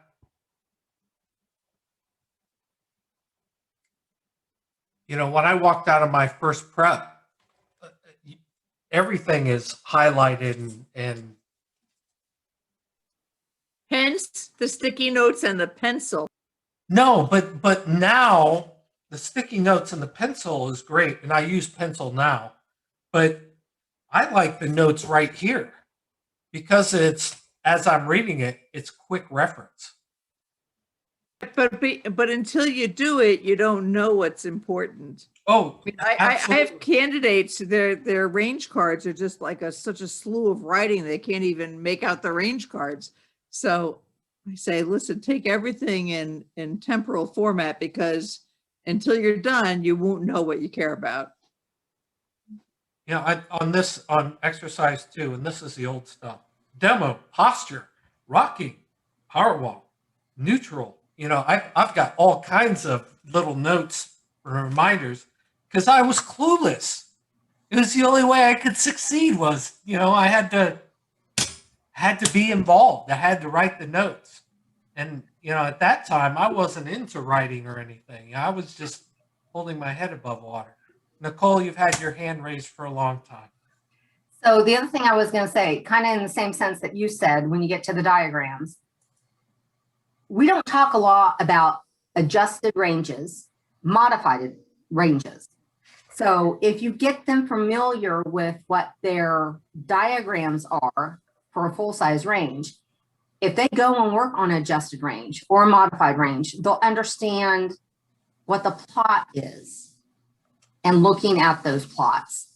When I walked out of my first prep, everything is highlighted and Hence the sticky notes and the pencil. no, but now the sticky notes and the pencil is great, and I use pencil now, but I like the notes right here because it's, as I'm reading it, it's quick reference. But until you do it, you don't know what's important. Oh, I have candidates, their range cards are just like such a slew of writing, they can't even make out the range cards. So I say, listen, take everything in temporal format, because until you're done, you won't know what you care about. Yeah, on exercise 2, and this is the old stuff. Demo, posture, rocking, power walk, neutral. I've got all kinds of little notes and reminders because I was clueless. It was the only way I could succeed was, I had to be involved. I had to write the notes. And, at that time I wasn't into writing or anything. I was just holding my head above water. Nicole, you've had your hand raised for a long time. So the other thing I was going to say, kind of in the same sense that you said, when you get to the diagrams, we don't talk a lot about adjusted ranges, modified ranges. So if you get them familiar with what their diagrams are for a full-size range, if they go and work on an adjusted range or a modified range, they'll understand what the plot is and looking at those plots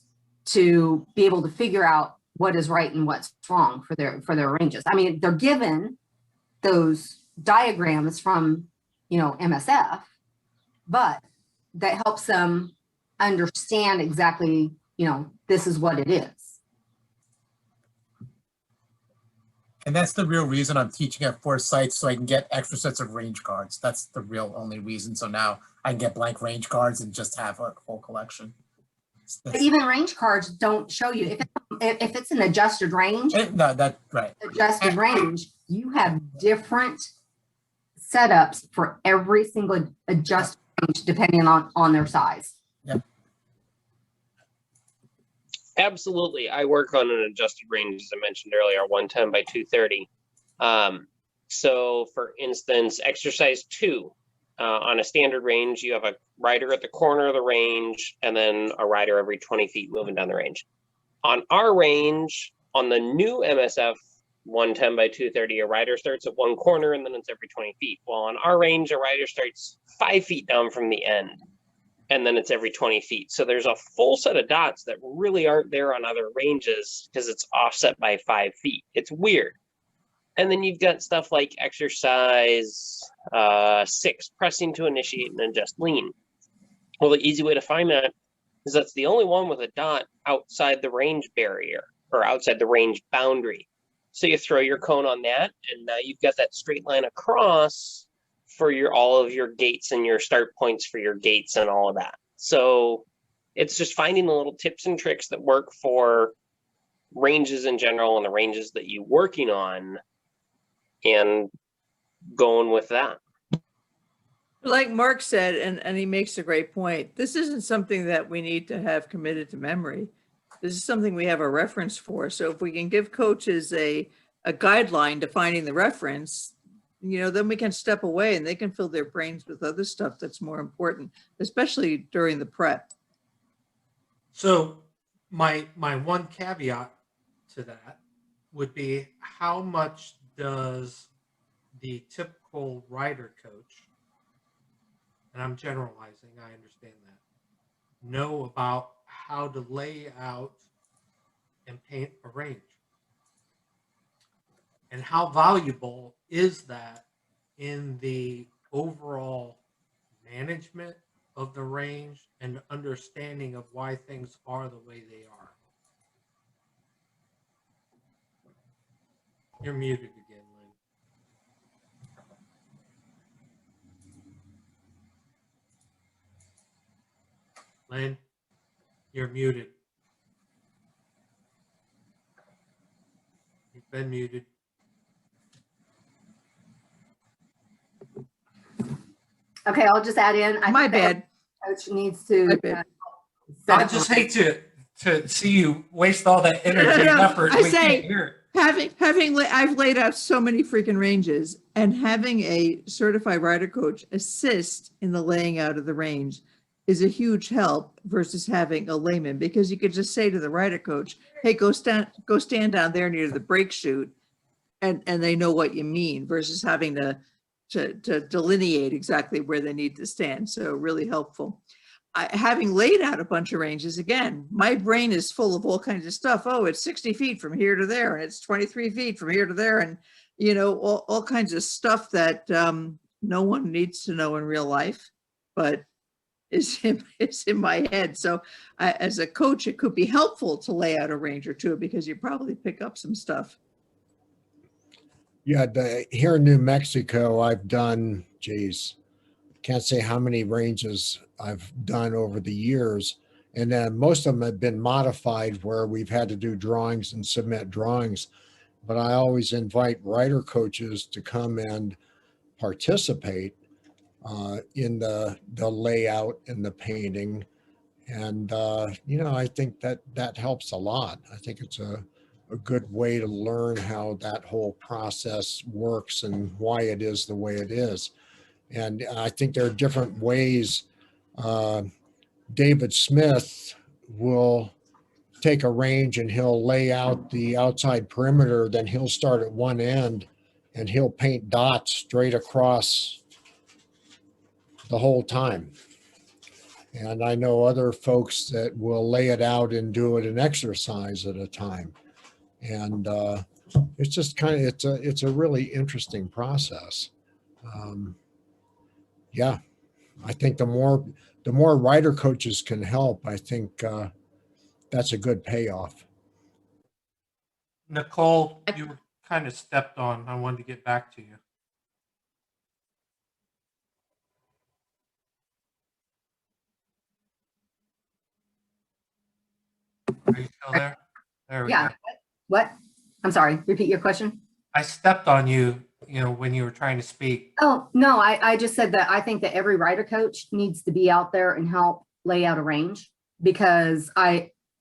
to be able to figure out what is right and what's wrong for their ranges. I mean, they're given those diagrams from, MSF, but that helps them understand exactly, this is what it is. And that's the real reason I'm teaching at 4 sites, so I can get extra sets of range cards. That's the real only reason. So now I can get blank range cards and just have a whole collection. But even range cards don't show you if it's an adjusted range. No, that's right. Adjusted range, you have different setups for every single adjusted range depending on their size. Yep. Absolutely. I work on an adjusted range, as I mentioned earlier, 110 by 230. So for instance, exercise 2, on a standard range, you have a rider at the corner of the range and then a rider every 20 feet moving down the range. On our range, on the new MSF 110 by 230, a rider starts at one corner and then it's every 20 feet. Well, on our range, a rider starts 5 feet down from the end and then it's every 20 feet. So there's a full set of dots that really aren't there on other ranges because it's offset by 5 feet. It's weird. And then you've got stuff like exercise 6, pressing to initiate and adjust lean. Well, the easy way to find that is that's the only one with a dot outside the range barrier or outside the range boundary. So you throw your cone on that and now you've got that straight line across for all of your gates and your start points for your gates and all of that. So it's just finding the little tips and tricks that work for ranges in general and the ranges that you're working on and going with that. Like Mark said, and he makes a great point, this isn't something that we need to have committed to memory. This is something we have a reference for. So if we can give coaches a guideline defining the reference, then we can step away and they can fill their brains with other stuff that's more important, especially during the prep. So my one caveat to that would be, how much does the typical rider coach, and I'm generalizing, I understand that, know about how to lay out and paint a range? And how valuable is that in the overall management of the range and understanding of why things are the way they are? You're muted again, Lynn. Lynn, you're muted. You've been muted. Okay, I'll just add in. My bad. Coach needs to. I just hate to see you waste all that energy and effort. I We say, can't hear it. I've laid out so many freaking ranges, and having a certified rider coach assist in the laying out of the range is a huge help versus having a layman, because you could just say to the rider coach, hey, go stand down there near the brake chute, and they know what you mean, versus having to delineate exactly where they need to stand. So really helpful. Having laid out a bunch of ranges, again, my brain is full of all kinds of stuff. Oh, it's 60 feet from here to there, and it's 23 feet from here to there, and all kinds of stuff that no one needs to know in real life, but is in my head. So as a coach, it could be helpful to lay out a range or two because you probably pick up some stuff. Yeah, here in New Mexico, I've done, geez, can't say how many ranges I've done over the years. And then most of them have been modified where we've had to do drawings and submit drawings. But I always invite rider coaches to come and participate in the layout and the painting. And, I think that helps a lot. I think it's a good way to learn how that whole process works and why it is the way it is. And I think there are different ways. David Smith will take a range and he'll lay out the outside perimeter, then he'll start at one end and he'll paint dots straight across the whole time. And I know other folks that will lay it out and do it an exercise at a time. And it's just kind of, it's a really interesting process. Yeah, I think the more rider coaches can help, I think that's a good payoff. Nicole, you were kind of stepped on. I wanted to get back to you. Are you still there? There we Yeah. go. What? I'm sorry. Repeat your question. I stepped on you, when you were trying to speak. Oh, no, I just said that I think that every rider coach needs to be out there and help lay out a range, because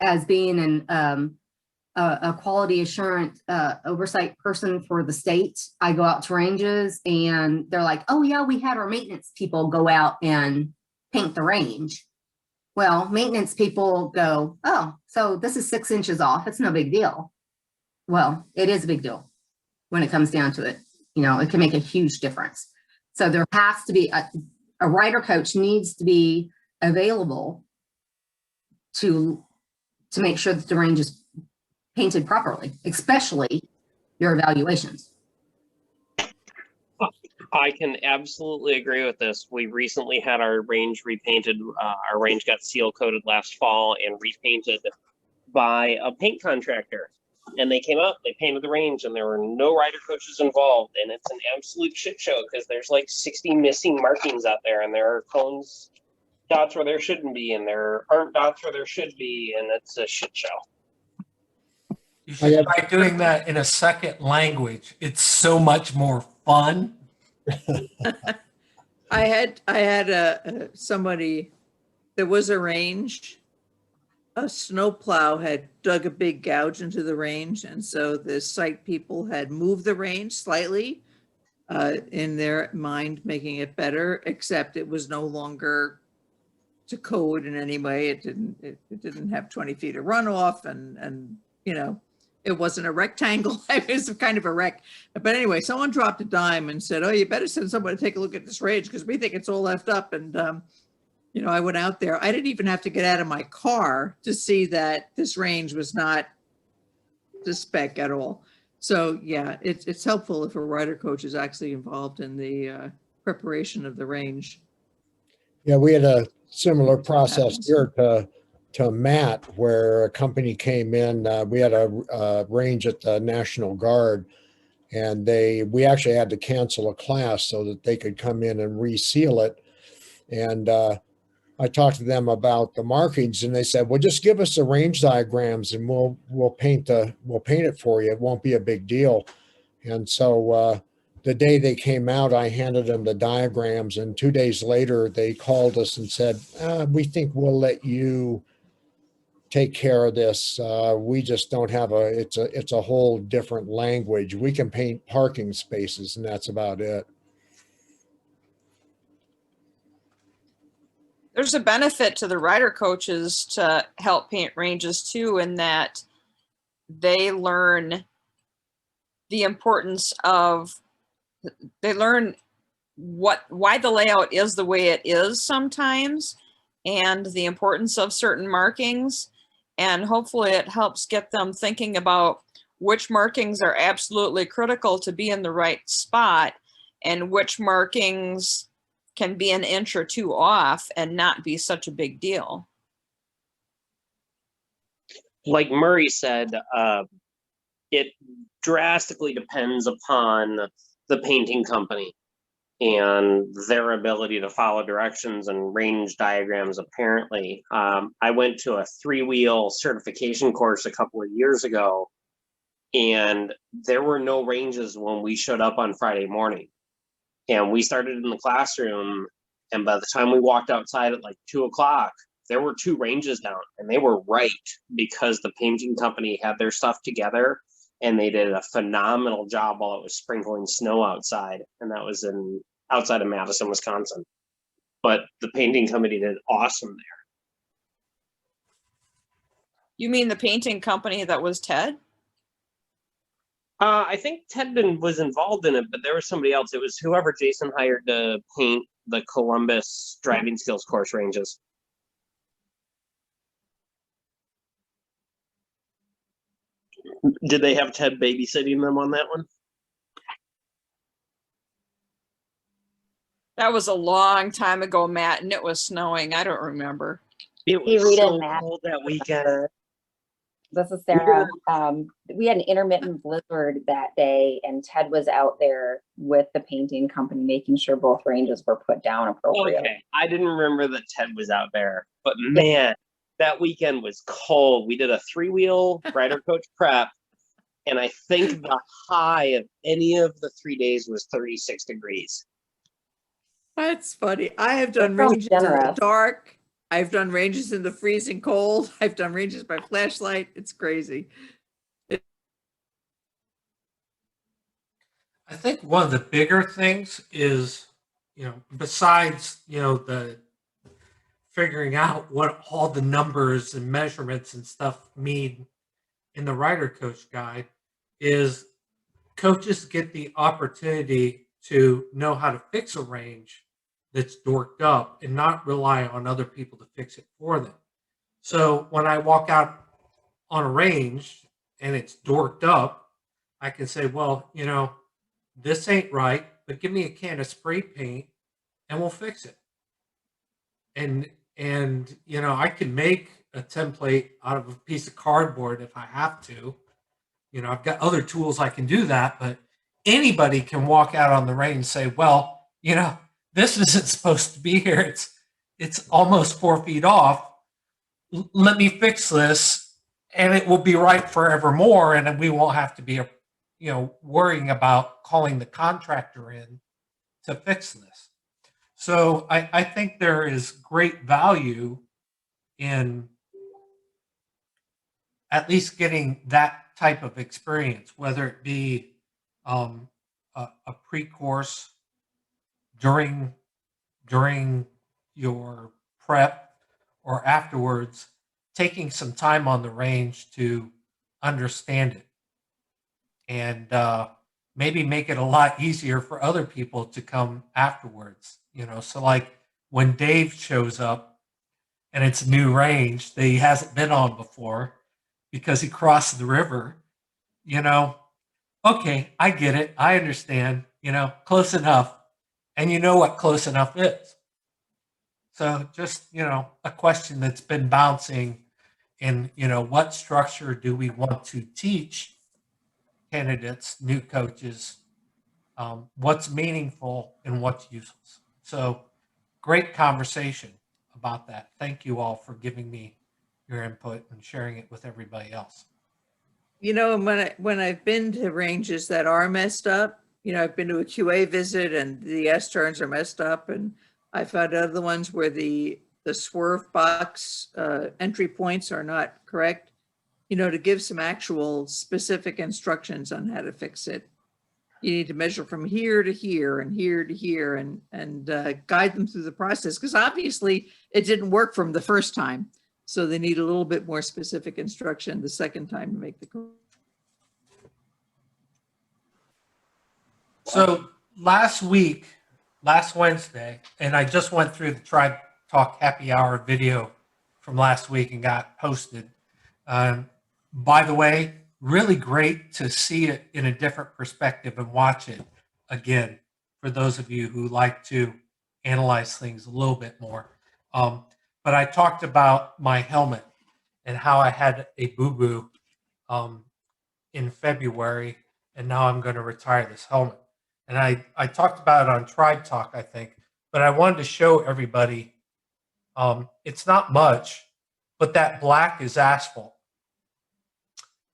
as being a quality assurance oversight person for the state, I go out to ranges and they're like, oh yeah, we had our maintenance people go out and paint the range. Well, maintenance people go, oh, so this is 6 inches off. It's no big deal. Well, it is a big deal when it comes down to it. It can make a huge difference. So there has to be a rider coach needs to be available to make sure that the range is painted properly, especially your evaluations. I can absolutely agree with this. We recently had our range repainted. Our range got seal coated last fall and repainted by a paint contractor. And they came out, they painted the range, and there were no rider coaches involved. And it's an absolute shit show because there's like 60 missing markings out there, and there are cones, dots where there shouldn't be, and there aren't dots where there should be, and it's a shit show. You should try doing that in a second language. It's so much more fun. I had somebody, there was a range, a snowplow had dug a big gouge into the range, and so the site people had moved the range slightly in their mind, making it better, except it was no longer to code in any way. It didn't have 20 feet of runoff, and it wasn't a rectangle. It was kind of a wreck. But anyway, someone dropped a dime and said, oh, you better send someone to take a look at this range because we think it's all left up. And, I went out there. I didn't even have to get out of my car to see that this range was not the spec at all. So yeah, it's helpful if a rider coach is actually involved in the preparation of the range. Yeah, we had a similar process here to Matt, where a company came in. We had a range at the National Guard, and we actually had to cancel a class so that they could come in and reseal it. And I talked to them about the markings, and they said, well, just give us the range diagrams and we'll paint it for you. It won't be a big deal. And so the day they came out, I handed them the diagrams, and 2 days later they called us and said, we think we'll let you take care of this. We just don't have it's a whole different language. We can paint parking spaces and that's about it. There's a benefit to the rider coaches to help paint ranges too, in that they learn the importance of, they learn why the layout is the way it is sometimes, and the importance of certain markings. And hopefully it helps get them thinking about which markings are absolutely critical to be in the right spot and which markings can be an inch or two off and not be such a big deal. Like Murray said, it drastically depends upon the painting company and their ability to follow directions and range diagrams. Apparently, I went to a 3-wheel certification course a couple of years ago, and there were no ranges when we showed up on Friday morning. And we started in the classroom, and by the time we walked outside at like 2 o'clock, there were 2 ranges down, and they were right because the painting company had their stuff together, and they did a phenomenal job while it was sprinkling snow outside. And that was outside of Madison, Wisconsin. But the painting company did awesome there. You mean the painting company that was Ted? I think Ted was involved in it, but there was somebody else. It was whoever Jason hired to paint the Columbus driving skills course ranges. Did they have Ted babysitting them on that one? That was a long time ago, Matt, and it was snowing. I don't remember. It Hey, was Rita so and Matt. cold that weekend. This is Sarah. We had an intermittent blizzard that day, and Ted was out there with the painting company, making sure both ranges were put down appropriately. Okay, I didn't remember that Ted was out there, but man, that weekend was cold. We did a 3-wheel rider coach prep, and I think the high of any of the 3 days was 36 degrees. That's funny. I have done That sounds ranges in the generous. dark. I've done ranges in the freezing cold. I've done ranges by flashlight. It's crazy. I think one of the bigger things is, besides, the figuring out what all the numbers and measurements and stuff mean in the rider coach guide, is coaches get the opportunity to know how to fix a range that's dorked up and not rely on other people to fix it for them. So when I walk out on a range and it's dorked up, I can say, well, this ain't right, but give me a can of spray paint and we'll fix it. And I can make a template out of a piece of cardboard if I have to. I've got other tools I can do that, but anybody can walk out on the range and say, well, this isn't supposed to be here. It's almost 4 feet off. Let me fix this, and it will be right forevermore, and then we won't have to be, worrying about calling the contractor in to fix this. So I think there is great value in at least getting that type of experience, whether it be a pre-course during your prep or afterwards, taking some time on the range to understand it and maybe make it a lot easier for other people to come afterwards. So like when Dave shows up and it's a new range that he hasn't been on before because he crossed the river, okay, I get it. I understand, close enough. And you know what close enough is. So just, a question that's been bouncing in, what structure do we want to teach candidates, new coaches, what's meaningful and what's useless. So great conversation about that. Thank you all for giving me your input and sharing it with everybody else. And when I've been to ranges that are messed up, I've been to a QA visit and the S-turns are messed up, and I found other ones where the swerve box entry points are not correct, to give some actual specific instructions on how to fix it. You need to measure from here to here and here to here and guide them through the process, because obviously it didn't work from the first time. So they need a little bit more specific instruction the second time to make the. So last Wednesday, and I just went through the Tribe Talk Happy Hour video from last week and got posted. By the way, really great to see it in a different perspective and watch it again for those of you who like to analyze things a little bit more. But I talked about my helmet and how I had a boo-boo in February, and now I'm going to retire this helmet. And I talked about it on Tribe Talk, I think, but I wanted to show everybody it's not much, but that black is asphalt.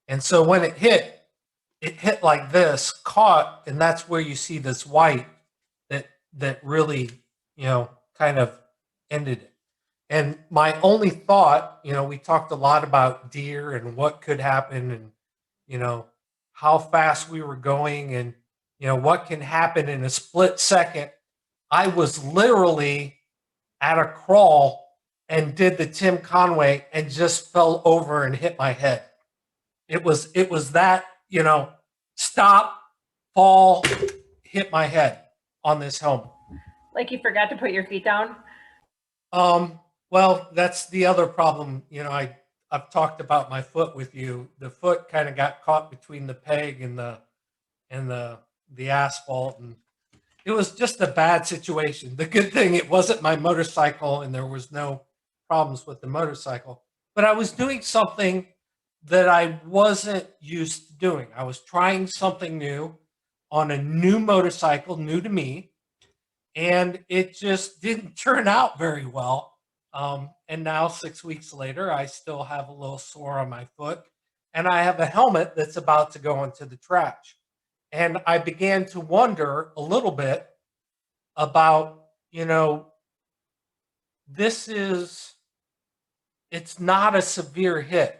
And so when it hit like this, caught, and that's where you see this white that really, kind of ended it. And my only thought, we talked a lot about deer and what could happen and, how fast we were going and, what can happen in a split second. I was literally at a crawl and did the Tim Conway and just fell over and hit my head. It was that, stop, fall, hit my head on this helmet. Like you forgot to put your feet down? Well, that's the other problem. I've talked about my foot with you. The foot kind of got caught between the peg and the asphalt, and it was just a bad situation. The good thing, it wasn't my motorcycle and there was no problems with the motorcycle, but I was doing something that I wasn't used to doing. I was trying something new on a new motorcycle, new to me, and it just didn't turn out very well. And now 6 weeks later, I still have a little sore on my foot, and I have a helmet that's about to go into the trash. And I began to wonder a little bit about, it's not a severe hit.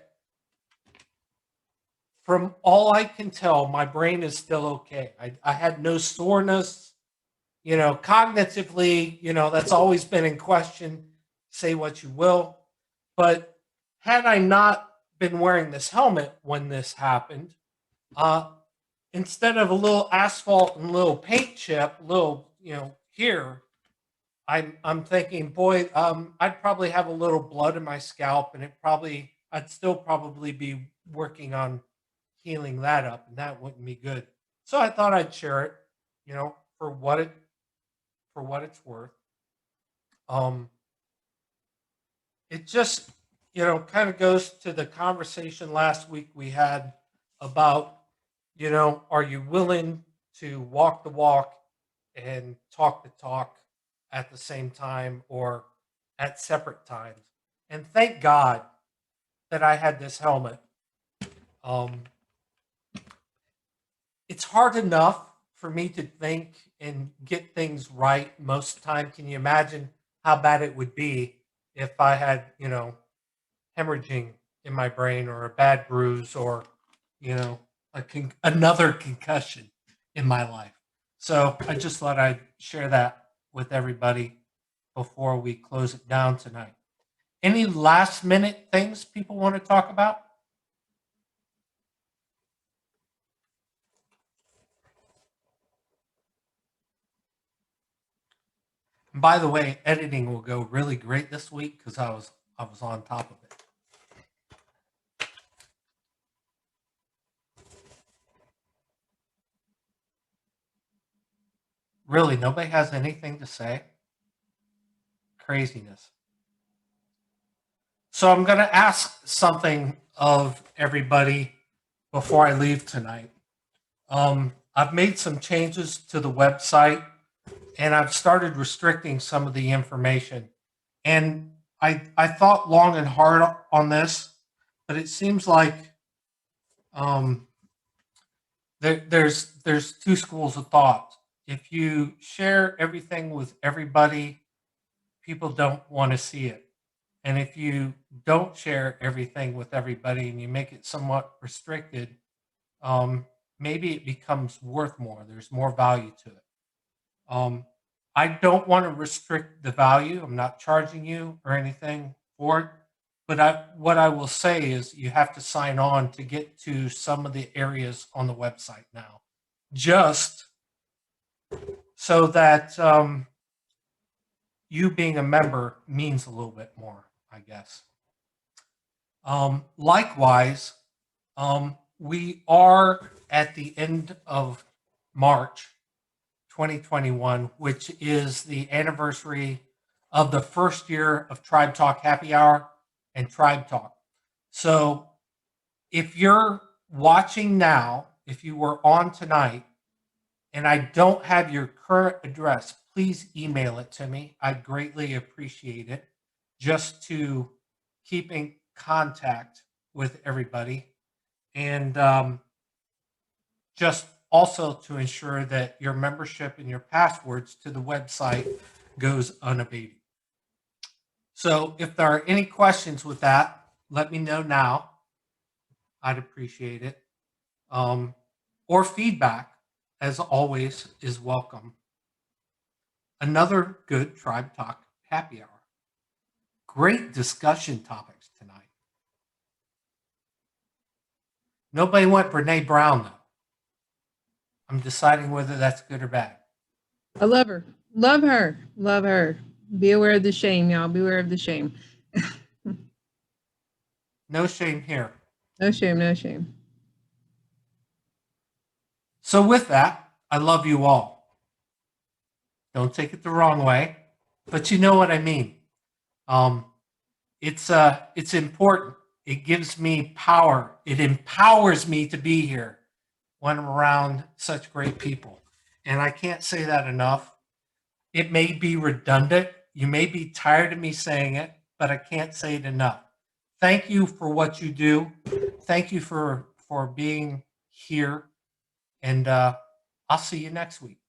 From all I can tell, my brain is still okay. I had no soreness, cognitively, that's always been in question. Say what you will. But had I not been wearing this helmet when this happened, instead of a little asphalt and a little paint chip, here, I'm thinking, boy, I'd probably have a little blood in my scalp, and I'd still probably be working on healing that up, and that wouldn't be good. So I thought I'd share it, for what it's worth. It just, kind of goes to the conversation last week we had about, are you willing to walk the walk and talk the talk at the same time or at separate times? And thank God that I had this helmet. It's hard enough for me to think and get things right most of the time. Can you imagine how bad it would be if I had, hemorrhaging in my brain or a bad bruise or, another concussion in my life? So I just thought I'd share that with everybody before we close it down tonight. Any last minute things people want to talk about? And by the way, editing will go really great this week because I was on top of it. Really, nobody has anything to say? Craziness. So I'm going to ask something of everybody before I leave tonight. I've made some changes to the website, and I've started restricting some of the information. And I thought long and hard on this, but it seems like there's two schools of thought. If you share everything with everybody, people don't want to see it. And if you don't share everything with everybody and you make it somewhat restricted, maybe it becomes worth more. There's more value to it. I don't want to restrict the value. I'm not charging you or anything for it. But what I will say is you have to sign on to get to some of the areas on the website now, just so that you being a member means a little bit more, I guess. Likewise, we are at the end of March 2021, which is the anniversary of the first year of Tribe Talk Happy Hour and Tribe Talk. So if you're watching now, if you were on tonight, and I don't have your current address, please email it to me. I'd greatly appreciate it, just to keep in contact with everybody. And just also to ensure that your membership and your passwords to the website goes unabated. So if there are any questions with that, let me know now. I'd appreciate it. Or feedback, as always, is welcome. Another good Tribe Talk happy hour. Great discussion topics tonight. Nobody went Brene Brown, though. I'm deciding whether that's good or bad. I love her. Love her. Love her. Be aware of the shame, y'all. Beware of the shame. No shame here. No shame. No shame. So with that, I love you all. Don't take it the wrong way, but you know what I mean. It's important. It gives me power. It empowers me to be here when I'm around such great people. And I can't say that enough. It may be redundant. You may be tired of me saying it, but I can't say it enough. Thank you for what you do. Thank you for being here. And I'll see you next week.